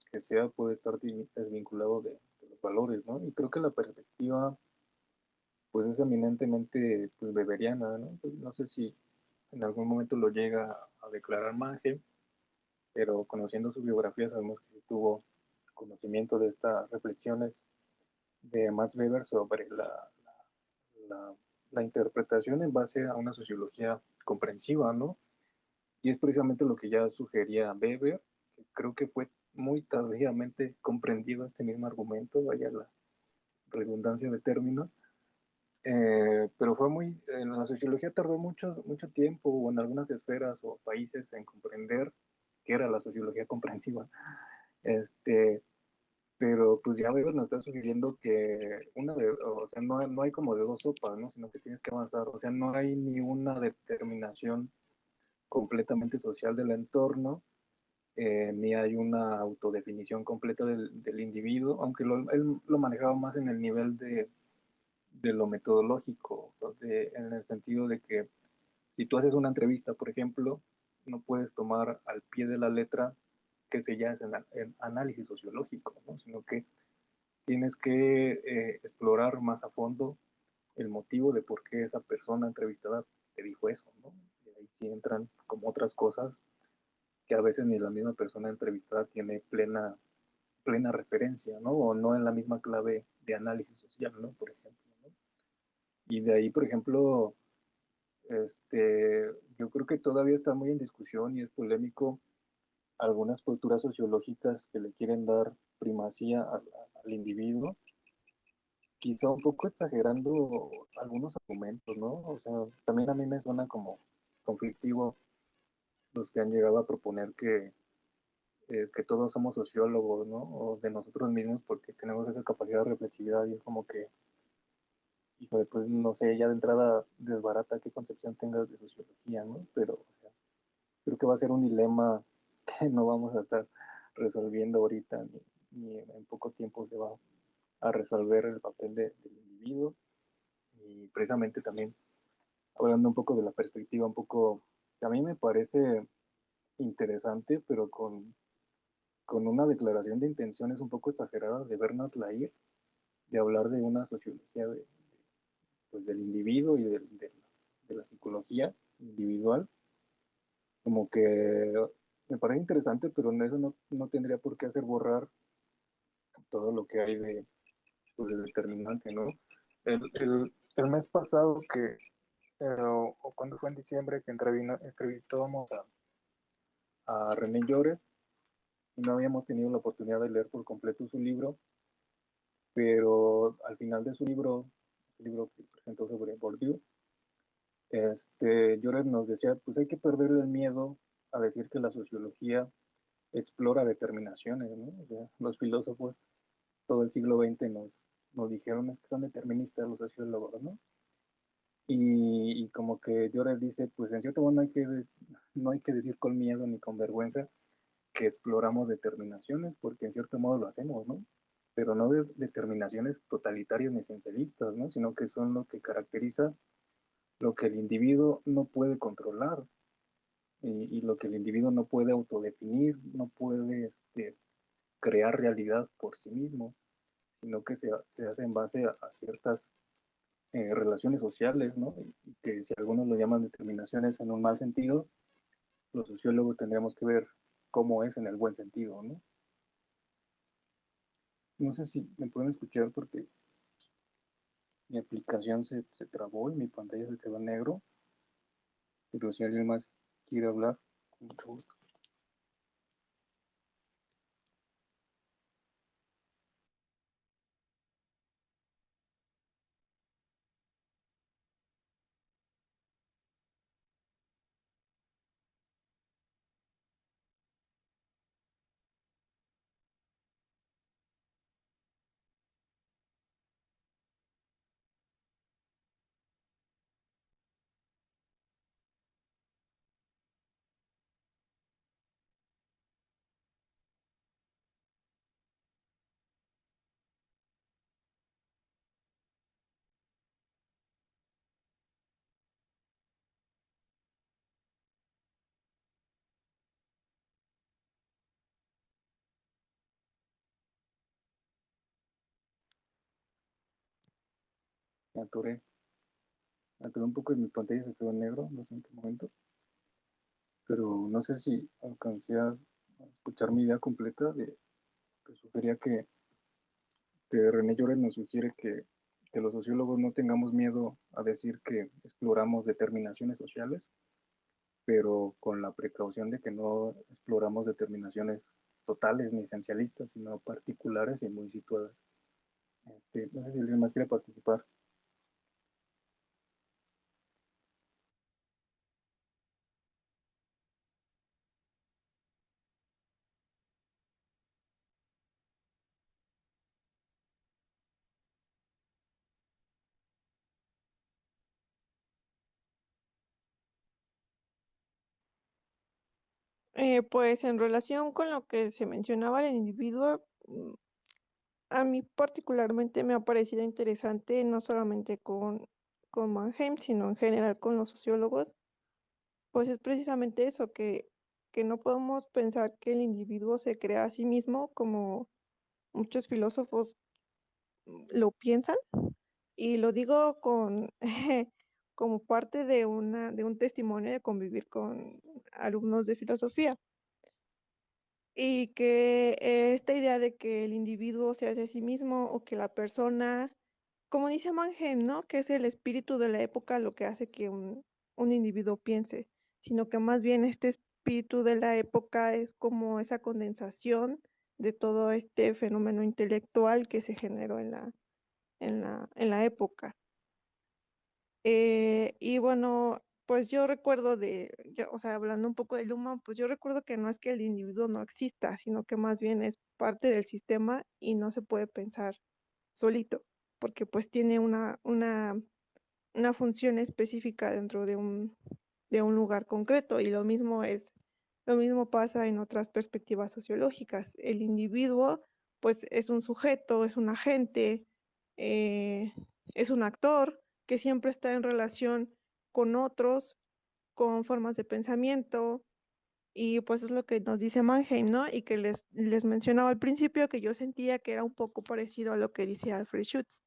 que sea, puede estar desvinculado de los valores, ¿no? Y creo que la perspectiva, pues es eminentemente pues, weberiana, ¿no? Pues, no sé si en algún momento lo llega a declarar Mage, pero conociendo su biografía sabemos que sí tuvo conocimiento de estas reflexiones de Max Weber sobre la, la interpretación en base a una sociología comprensiva, ¿no? Y es precisamente lo que ya sugería Weber, que creo que fue muy tardíamente comprendido este mismo argumento, vaya la redundancia de términos, pero fue en la sociología tardó mucho tiempo, o en algunas esferas o países, en comprender qué era la sociología comprensiva. Este, pero pues ya Weber nos está sugiriendo que o sea, no hay como de dos sopas, ¿no? Sino que tienes que avanzar, o sea, no hay ni una determinación completamente social del entorno, ni hay una autodefinición completa del individuo, aunque él lo manejaba más en el nivel de lo metodológico, en el sentido de que si tú haces una entrevista, por ejemplo, no puedes tomar al pie de la letra que se llama en análisis sociológico, ¿no? Sino que tienes que explorar más a fondo el motivo de por qué esa persona entrevistada te dijo eso, ¿no? Y ahí sí entran como otras cosas que a veces ni la misma persona entrevistada tiene plena referencia, ¿no? O no en la misma clave de análisis social, ¿no? Por ejemplo, ¿no? Y de ahí, por ejemplo, yo creo que todavía está muy en discusión y es polémico algunas posturas sociológicas que le quieren dar primacía al individuo, quizá un poco exagerando algunos argumentos, ¿no? O sea, también a mí me suena como conflictivo los que han llegado a proponer que todos somos sociólogos, ¿no? O de nosotros mismos porque tenemos esa capacidad de reflexividad y es como que, hijo de, pues no sé, ya de entrada desbarata qué concepción tengas de sociología, ¿no? Pero o sea, creo que va a ser un dilema que no vamos a estar resolviendo ahorita, ni en poco tiempo se va a resolver el papel del individuo. Y precisamente también hablando un poco de la perspectiva, un poco, que a mí me parece interesante, pero con una declaración de intenciones un poco exagerada de Bernard Lair, de hablar de una sociología pues, del individuo y de la psicología individual, como que me parece interesante, pero eso no tendría por qué hacer borrar todo lo que hay pues, de determinante, ¿no? El mes pasado o cuando fue en diciembre que entrevistábamos a René Llores, no habíamos tenido la oportunidad de leer por completo su libro, pero al final de su libro, el libro que presentó sobre Bourdieu, Llores nos decía, pues hay que perder el miedo a decir que la sociología explora determinaciones, ¿no? O sea, los filósofos todo el siglo XX nos dijeron es que son deterministas los sociólogos, ¿no? Y como que Llores dice, pues en cierto modo no hay que decir con miedo ni con vergüenza que exploramos determinaciones, porque en cierto modo lo hacemos, ¿no? Pero no de determinaciones totalitarias ni esencialistas, ¿no? Sino que son lo que caracteriza lo que el individuo no puede controlar y lo que el individuo no puede autodefinir, no puede crear realidad por sí mismo, sino que se hace en base a ciertas relaciones sociales, ¿no? Y que si algunos lo llaman determinaciones en un mal sentido, los sociólogos tendríamos que ver cómo es en el buen sentido, ¿no? No sé si me pueden escuchar porque mi aplicación se trabó y mi pantalla se quedó en negro, pero si alguien más quiere hablar, con mucho gusto. Me atoré un poco y mi pantalla se quedó en negro, no sé en qué momento, pero no sé si alcancé a escuchar mi idea completa de que sugería que René Llores nos sugiere que los sociólogos no tengamos miedo a decir que exploramos determinaciones sociales, pero con la precaución de que no exploramos determinaciones totales ni esencialistas, sino particulares y muy situadas. No sé si alguien más quiere participar. Pues en relación con lo que se mencionaba el individuo, a mí particularmente me ha parecido interesante, no solamente con Mannheim, sino en general con los sociólogos, pues es precisamente eso, que no podemos pensar que el individuo se crea a sí mismo como muchos filósofos lo piensan, y lo digo como parte de un testimonio de convivir con alumnos de filosofía. Y que esta idea de que el individuo se hace a sí mismo o que la persona, como dice Mannheim, ¿no? Que es el espíritu de la época lo que hace que un individuo piense, sino que más bien este espíritu de la época es como esa condensación de todo este fenómeno intelectual que se generó en la época. Y bueno, pues yo recuerdo o sea, hablando un poco del humo, pues yo recuerdo que no es que el individuo no exista, sino que más bien es parte del sistema y no se puede pensar solito, porque pues tiene una función específica dentro de un lugar concreto. Y lo mismo es Lo mismo pasa en otras perspectivas sociológicas. El individuo, pues, es un sujeto, es un agente, eh, es un actor que siempre está en relación con otros, con formas de pensamiento, y pues es lo que nos dice Mannheim, ¿no? Y que les mencionaba al principio que yo sentía que era un poco parecido a lo que dice Alfred Schutz.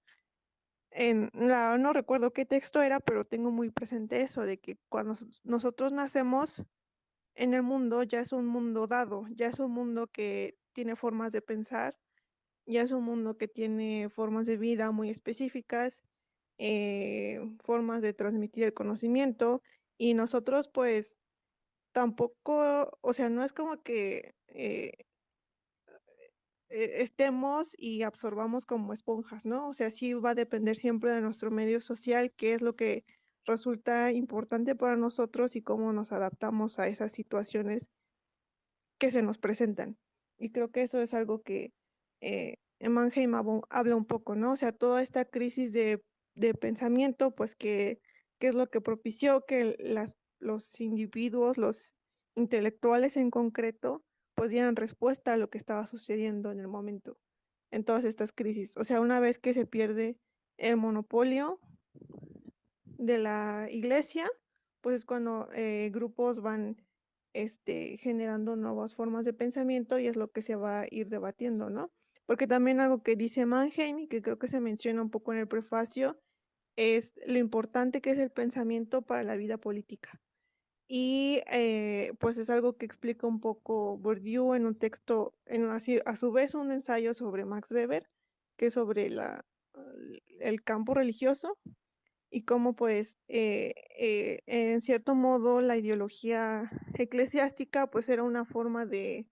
No recuerdo qué texto era, pero tengo muy presente eso, de que cuando nosotros nacemos en el mundo, ya es un mundo dado, ya es un mundo que tiene formas de pensar, ya es un mundo que tiene formas de vida muy específicas, formas de transmitir el conocimiento, y nosotros pues tampoco, o sea, no es como que estemos y absorbamos como esponjas, ¿no? O sea, sí va a depender siempre de nuestro medio social, qué es lo que resulta importante para nosotros y cómo nos adaptamos a esas situaciones que se nos presentan. Y creo que eso es algo que Mannheim habla un poco, ¿no? O sea, toda esta crisis de pensamiento, pues que es lo que propició que los individuos, los intelectuales en concreto, pues dieran respuesta a lo que estaba sucediendo en el momento, en todas estas crisis. O sea, una vez que se pierde el monopolio de la iglesia, pues es cuando grupos van generando nuevas formas de pensamiento y es lo que se va a ir debatiendo, ¿no? Porque también algo que dice Mannheim y que creo que se menciona un poco en el prefacio es lo importante que es el pensamiento para la vida política. Y pues es algo que explica un poco Bourdieu en un texto, a su vez un ensayo sobre Max Weber, que es sobre el campo religioso y cómo pues en cierto modo la ideología eclesiástica pues era una forma de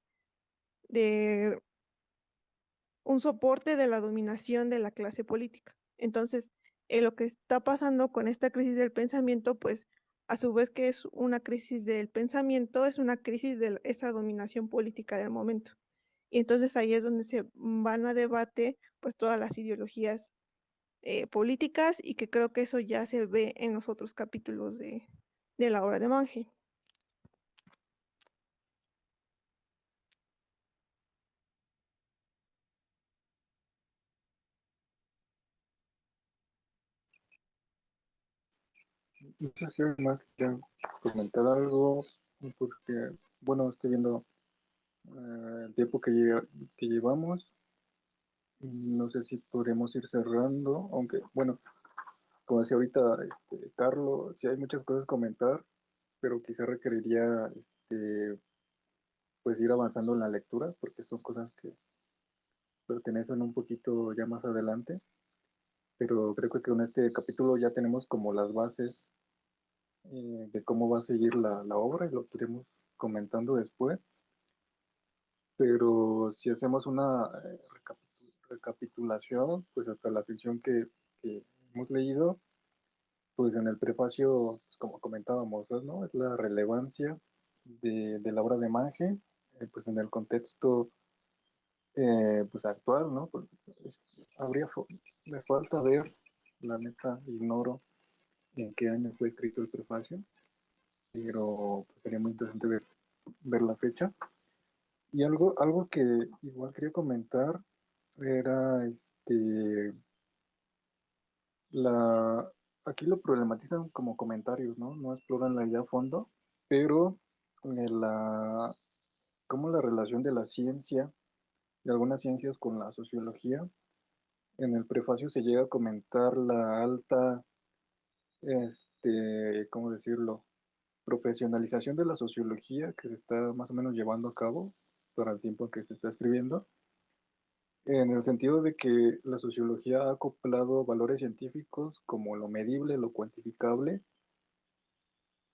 un soporte de la dominación de la clase política. Entonces, lo que está pasando con esta crisis del pensamiento, pues a su vez que es una crisis del pensamiento, es una crisis de esa dominación política del momento. Y entonces ahí es donde se van a debate pues todas las ideologías políticas y que creo que eso ya se ve en los otros capítulos de la obra de Mannheim. No sé si alguien más quiere comentar algo, porque, bueno, estoy viendo el tiempo que llevamos. No sé si podremos ir cerrando, aunque, bueno, como decía ahorita Carlos, sí hay muchas cosas que comentar, pero quizá requeriría pues ir avanzando en la lectura, porque son cosas que pertenecen un poquito ya más adelante. Pero creo que con este capítulo ya tenemos como las bases de cómo va a seguir la obra y lo que iremos comentando después. Pero si hacemos una recapitulación, pues hasta la sección que hemos leído, pues en el prefacio, pues como comentábamos, ¿no? Es la relevancia de la obra de Mannheim, pues en el contexto pues actual, ¿no? Pues, habría, me falta ver, la neta, ignoro en qué año fue escrito el prefacio, pero pues, sería muy interesante ver la fecha. Y algo que igual quería comentar era la aquí lo problematizan como comentarios, ¿no? No exploran la idea a fondo, pero la cómo la relación de la ciencia, de algunas ciencias con la sociología, en el prefacio se llega a comentar la alta, ¿cómo decirlo? Profesionalización de la sociología que se está más o menos llevando a cabo para el tiempo que se está escribiendo, en el sentido de que la sociología ha acoplado valores científicos como lo medible, lo cuantificable,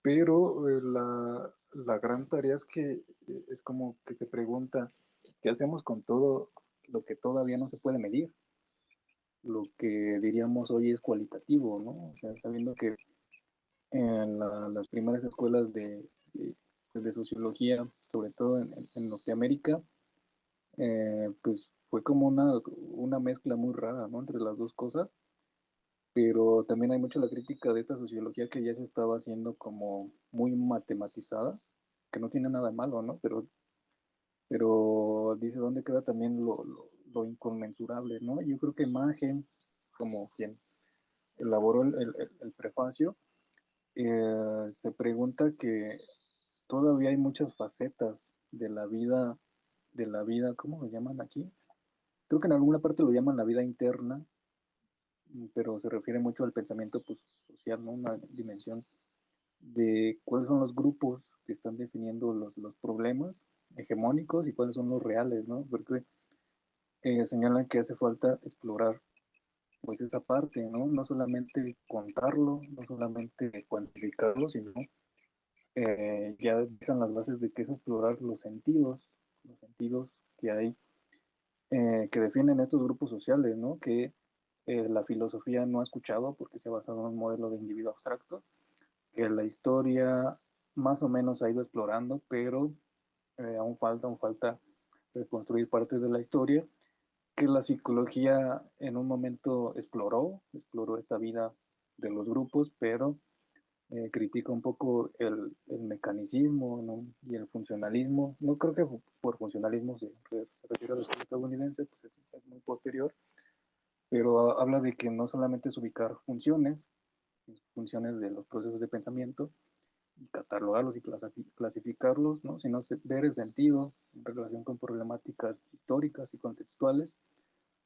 pero la gran tarea es que es como que se pregunta, ¿qué hacemos con todo lo que todavía no se puede medir? Lo que diríamos hoy es cualitativo, ¿no? O sea, sabiendo que en las primeras escuelas de sociología, sobre todo en Norteamérica, pues fue como una mezcla muy rara, ¿no? Entre las dos cosas, pero también hay mucho la crítica de esta sociología que ya se estaba haciendo como muy matematizada, que no tiene nada de malo, ¿no? Pero dice dónde queda también lo inconmensurable, ¿no? Yo creo que Magen, como quien elaboró el prefacio, se pregunta que todavía hay muchas facetas de la vida, ¿cómo lo llaman aquí? Creo que en alguna parte lo llaman la vida interna, pero se refiere mucho al pensamiento pues, social, ¿no? Una dimensión de cuáles son los grupos que están definiendo los problemas hegemónicos y cuáles son los reales, ¿no? Porque señalan que hace falta explorar pues esa parte, ¿no? No solamente contarlo, no solamente cuantificarlo, sino ya dejan las bases de qué es explorar los sentidos que hay, que definen estos grupos sociales, ¿no? Que la filosofía no ha escuchado porque se ha basado en un modelo de individuo abstracto, que la historia más o menos ha ido explorando, pero aún falta reconstruir partes de la historia, que la psicología en un momento exploró esta vida de los grupos, pero critica un poco el mecanicismo, ¿no? Y el funcionalismo. No creo que por funcionalismo se refiere a los estadounidenses, pues es muy posterior, pero habla de que no solamente es ubicar funciones de los procesos de pensamiento, y catalogarlos y clasificarlos, ¿no? Sino ver el sentido en relación con problemáticas históricas y contextuales.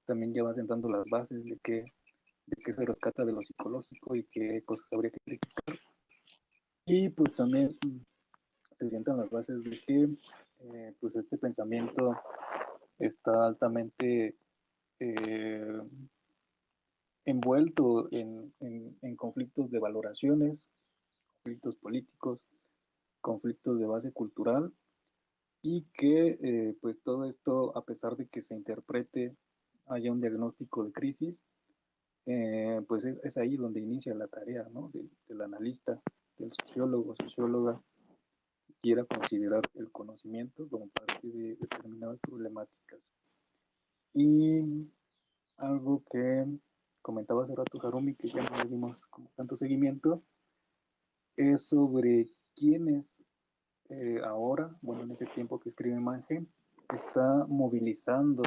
También ya va sentando las bases de qué se rescata de lo psicológico y qué cosas habría que criticar. Y pues también se sientan las bases de que pues este pensamiento está altamente eh, envuelto en conflictos de valoraciones, conflictos políticos, conflictos de base cultural y que pues todo esto, a pesar de que se interprete, haya un diagnóstico de crisis, pues es ahí donde inicia la tarea, ¿no? Del analista, del sociólogo, socióloga, que quiera considerar el conocimiento como parte de determinadas problemáticas. Y algo que comentaba hace rato Harumi, que ya no le dimos como tanto seguimiento, es sobre quiénes ahora, bueno, en ese tiempo que escribe Mange, está movilizando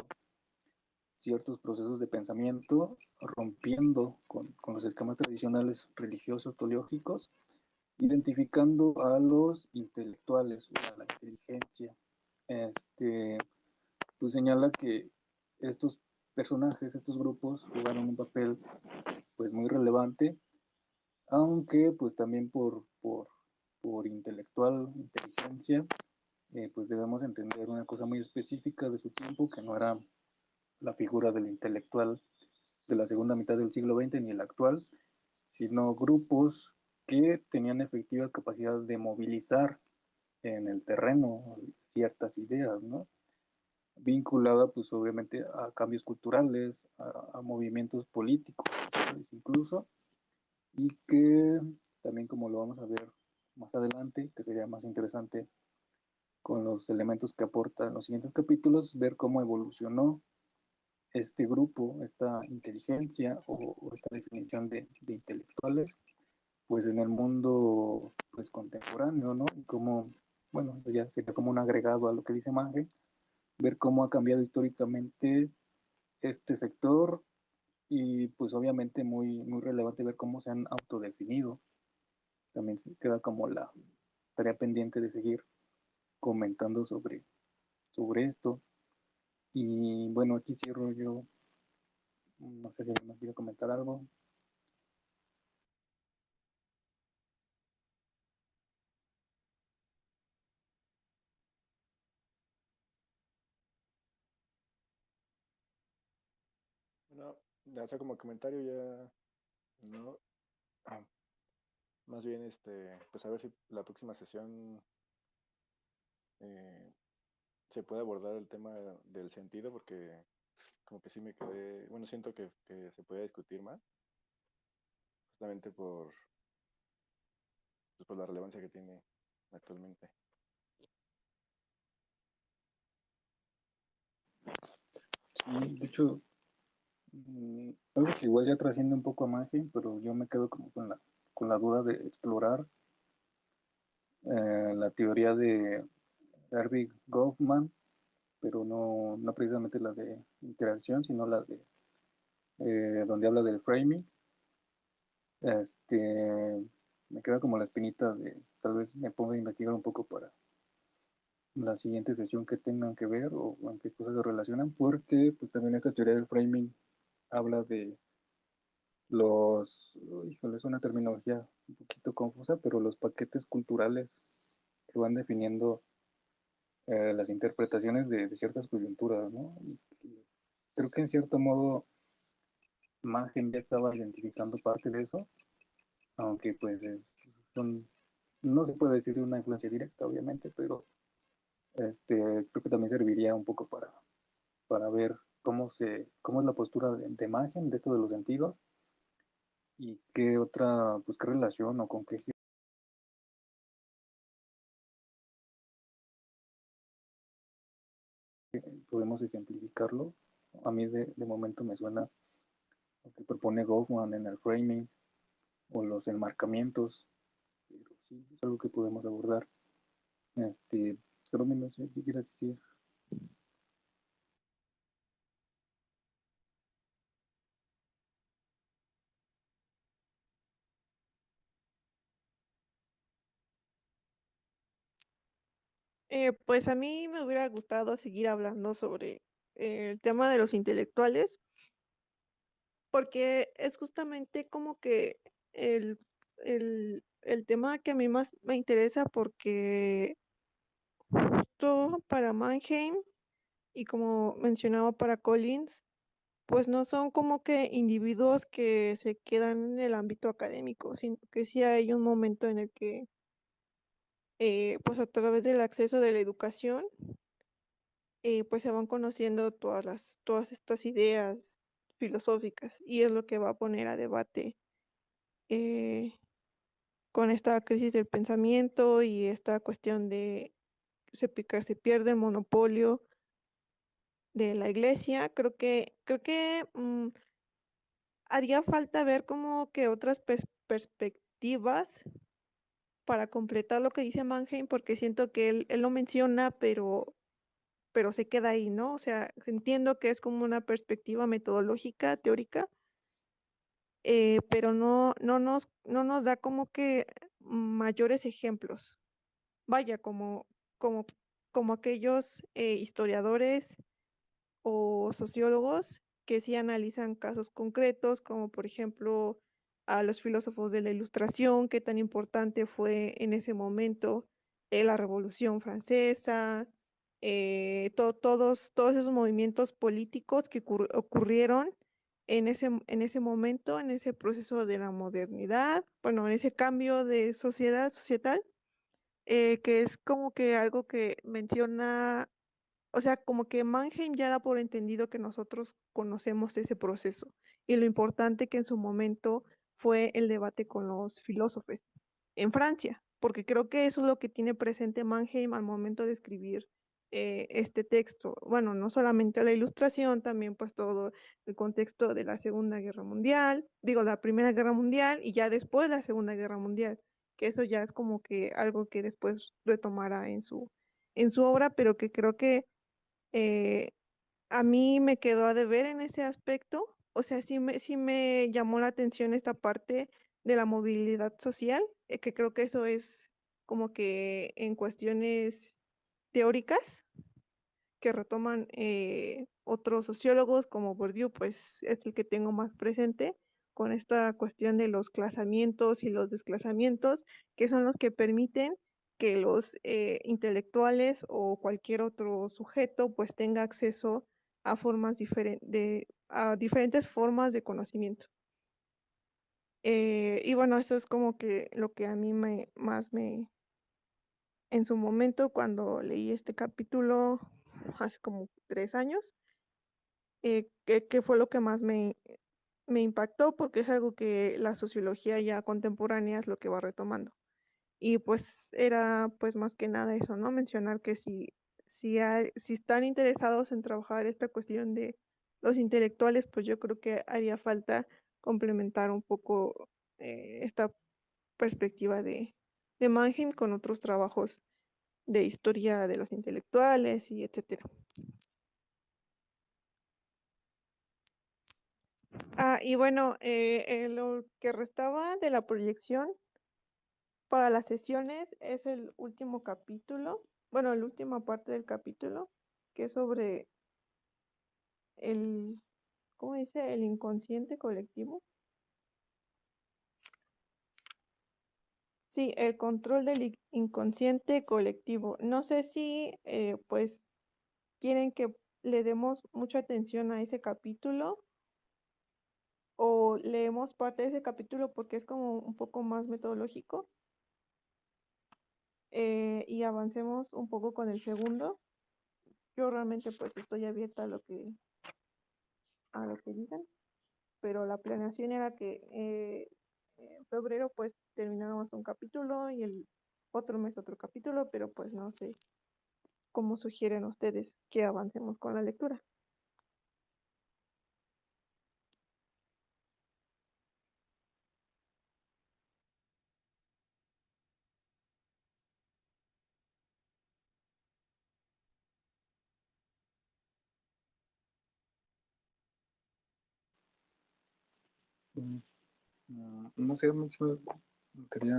ciertos procesos de pensamiento, rompiendo con los esquemas tradicionales religiosos, teológicos, identificando a los intelectuales o a la inteligencia. Pues señala que estos personajes, estos grupos jugaron un papel pues muy relevante, aunque pues también por intelectual, inteligencia, pues debemos entender una cosa muy específica de su tiempo, que no era la figura del intelectual de la segunda mitad del siglo XX ni el actual, sino grupos que tenían efectiva capacidad de movilizar en el terreno ciertas ideas, ¿no? Vinculada pues obviamente a cambios culturales, a movimientos políticos incluso, y que también como lo vamos a ver más adelante, que sería más interesante con los elementos que aportan los siguientes capítulos, ver cómo evolucionó este grupo, esta inteligencia o esta definición de intelectuales, pues en el mundo pues contemporáneo, ¿no? Y cómo, bueno, eso ya sería como un agregado a lo que dice Mange, ver cómo ha cambiado históricamente este sector y pues obviamente muy relevante ver cómo se han autodefinido. También se queda como la tarea pendiente de seguir comentando sobre esto. Y bueno, aquí cierro yo. No sé si alguien quiere comentar algo. Bueno, ya sea como comentario ya no. Ah, más bien pues a ver si la próxima sesión eh, se puede abordar el tema del sentido, porque como que sí me quedé, bueno, siento que se puede discutir más, justamente pues, por la relevancia que tiene actualmente. Sí, de hecho, algo que igual ya trasciende un poco a Magie, pero yo me quedo como con la duda de explorar la teoría de Erving Goffman, pero no precisamente la de interacción, sino la de donde habla del framing. Me queda como la espinita de tal vez me ponga a investigar un poco para la siguiente sesión que tengan que ver o en qué cosas se relacionan, porque pues también esta teoría del framing habla de los, híjole, es una terminología un poquito confusa, pero los paquetes culturales que van definiendo las interpretaciones de ciertas coyunturas, ¿no? Y creo que en cierto modo Mannheim ya estaba identificando parte de eso, aunque pues son, no se puede decir una influencia directa, obviamente, pero creo que también serviría un poco para ver cómo es la postura de Mannheim, de esto de los sentidos, y qué otra, pues qué relación o con qué podemos ejemplificarlo. A mí de momento me suena lo que propone Goffman en el framing o los enmarcamientos, pero sí, es algo que podemos abordar. Pero no sé qué quieras decir. Pues a mí me hubiera gustado seguir hablando sobre el tema de los intelectuales, porque es justamente como que el, el tema que a mí más me interesa, porque justo para Mannheim y como mencionaba para Collins, pues no son como que individuos que se quedan en el ámbito académico, sino que sí hay un momento en el que, pues a través del acceso de la educación, pues se van conociendo todas estas ideas filosóficas y es lo que va a poner a debate eh, con esta crisis del pensamiento y esta cuestión de que se pierde el monopolio de la iglesia. Creo que haría falta ver como que otras perspectivas para completar lo que dice Mannheim, porque siento que él lo menciona, pero se queda ahí, ¿no? O sea, entiendo que es como una perspectiva metodológica, teórica, pero no nos da como que mayores ejemplos. Vaya, como, como aquellos historiadores o sociólogos que sí analizan casos concretos, como por ejemplo a los filósofos de la Ilustración, qué tan importante fue en ese momento la Revolución Francesa, todos esos movimientos políticos que ocurrieron en ese momento, en ese proceso de la modernidad, bueno, en ese cambio de societal, que es como que algo que menciona, o sea, como que Mannheim ya da por entendido que nosotros conocemos ese proceso y lo importante que en su momento fue el debate con los filósofos en Francia, porque creo que eso es lo que tiene presente Mannheim al momento de escribir este texto. Bueno, no solamente la ilustración, también pues todo el contexto de la Segunda Guerra Mundial, digo, la Primera Guerra Mundial y ya después la Segunda Guerra Mundial, que eso ya es como que algo que después retomará en su obra, pero que creo que eh, a mí me quedó a deber en ese aspecto. O sea, sí me llamó la atención esta parte de la movilidad social, que creo que eso es como que en cuestiones teóricas que retoman otros sociólogos como Bourdieu, pues es el que tengo más presente con esta cuestión de los clasamientos y los desclasamientos, que son los que permiten que los intelectuales o cualquier otro sujeto pues tenga acceso a a diferentes formas de conocimiento. Y bueno, eso es como que lo que a mí en su momento, cuando leí este capítulo hace como 3 años, que fue lo que más me impactó, porque es algo que la sociología ya contemporánea es lo que va retomando. Y pues era pues más que nada eso, ¿no? Mencionar que si están interesados en trabajar esta cuestión de los intelectuales, pues yo creo que haría falta complementar un poco esta perspectiva de Mannheim con otros trabajos de historia de los intelectuales y etcétera. Y bueno, lo que restaba de la proyección para las sesiones es el último capítulo, bueno, la última parte del capítulo, que es sobre el, ¿cómo dice? El inconsciente colectivo. Sí, el control del inconsciente colectivo. No sé si pues quieren que le demos mucha atención a ese capítulo o leemos parte de ese capítulo porque es como un poco más metodológico y avancemos un poco con el segundo. Yo realmente pues estoy abierta a lo que digan, pero la planeación era que en febrero pues termináramos un capítulo y el otro mes otro capítulo, pero pues no sé cómo sugieren ustedes que avancemos con la lectura. No sé, quería,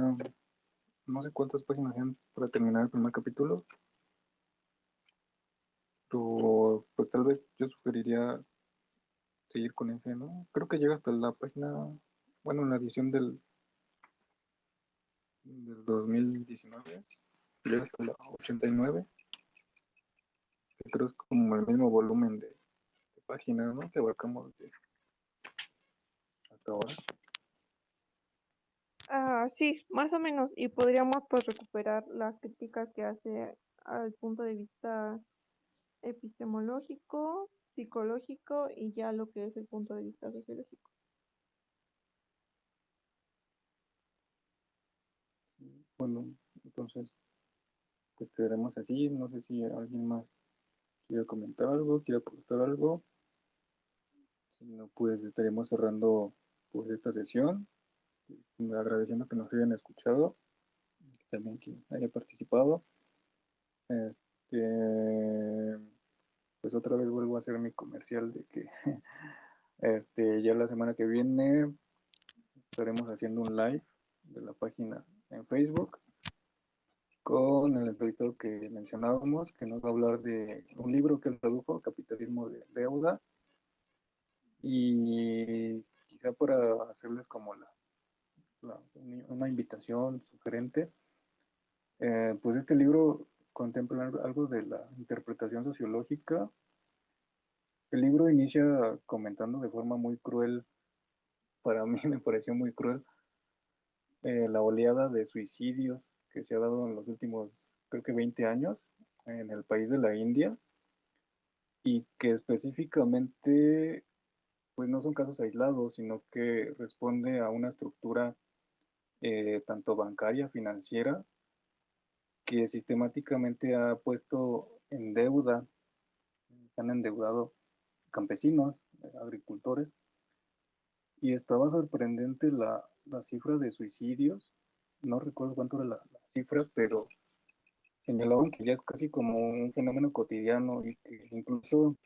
no sé cuántas páginas eran para terminar el primer capítulo, pero pues tal vez yo sugeriría seguir con ese, ¿no? Creo que llega hasta la página, bueno, en la edición del 2019, llega hasta la 89, que creo es como el mismo volumen de páginas, ¿no? Que abarcamos hasta ahora. Sí, más o menos, y podríamos pues recuperar las críticas que hace al punto de vista epistemológico, psicológico y ya lo que es el punto de vista sociológico. Bueno, entonces, pues quedaremos así. No sé si alguien más quiere comentar algo, quiere aportar algo. Si no, pues estaremos cerrando pues esta sesión, agradeciendo que nos hayan escuchado, también quien haya participado. Este, pues otra vez vuelvo a hacer mi comercial de que ya la semana que viene estaremos haciendo un live de la página en Facebook con el entrevistado que mencionábamos, que nos va a hablar de un libro que él tradujo, Capitalismo de Deuda, y quizá para hacerles como una invitación sugerente, pues este libro contempla algo de la interpretación sociológica. El libro inicia comentando de forma muy cruel, para mí me pareció muy cruel, la oleada de suicidios que se ha dado en los últimos, creo que 20 años, en el país de la India, y que específicamente, pues no son casos aislados, sino que responde a una estructura tanto bancaria, financiera, que sistemáticamente ha puesto en deuda, se han endeudado campesinos, agricultores, y estaba sorprendente la cifra de suicidios. No recuerdo cuánto era la cifra, pero señalaban que ya es casi como un fenómeno cotidiano y que incluso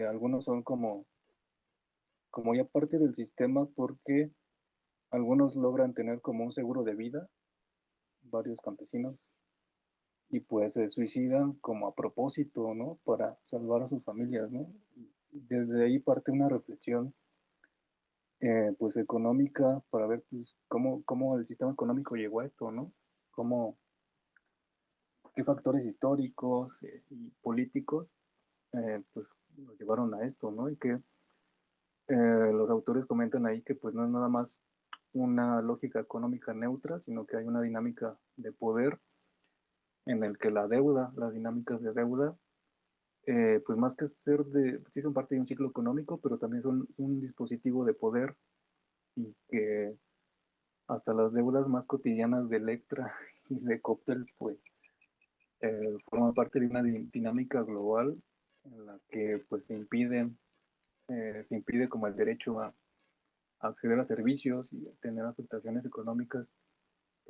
algunos son como ya parte del sistema porque algunos logran tener como un seguro de vida, varios campesinos, y pues se suicidan como a propósito, ¿no? Para salvar a sus familias, ¿no? Desde ahí parte una reflexión pues económica para ver pues cómo el sistema económico llegó a esto, ¿no? Cómo, qué factores históricos y políticos pues lo llevaron a esto, ¿no? Y que los autores comentan ahí que pues no es nada más una lógica económica neutra, sino que hay una dinámica de poder en el que la deuda, las dinámicas de deuda, pues más que ser sí son parte de un ciclo económico, pero también son un dispositivo de poder y que hasta las deudas más cotidianas de Electra y de Coppel, pues forman parte de una dinámica global en la que pues se impide como el derecho a acceder a servicios y a tener afectaciones económicas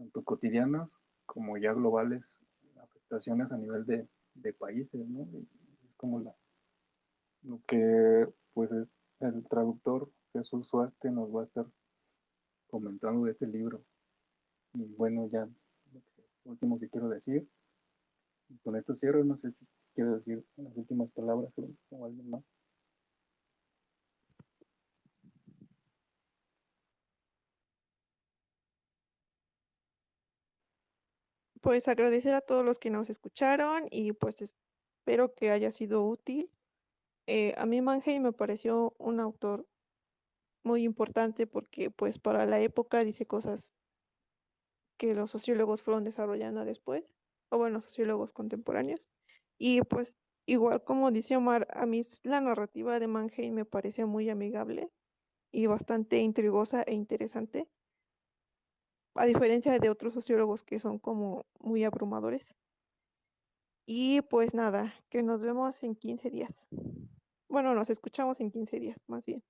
tanto cotidianas como ya globales, afectaciones a nivel de países, ¿no? Y es como lo que pues el traductor Jesús Suaste nos va a estar comentando de este libro. Y bueno, ya lo último que quiero decir, y con esto cierro, no sé si quiero decir unas últimas palabras o alguien más. Pues agradecer a todos los que nos escucharon y pues espero que haya sido útil. A mí Mannheim me pareció un autor muy importante porque pues para la época dice cosas que los sociólogos fueron desarrollando después, o bueno, sociólogos contemporáneos. Y pues igual como dice Omar, a mí la narrativa de Mannheim me parece muy amigable y bastante intrigosa e interesante, a diferencia de otros sociólogos que son como muy abrumadores. Y pues nada, que nos vemos en 15 días. Bueno, nos escuchamos en 15 días, más bien.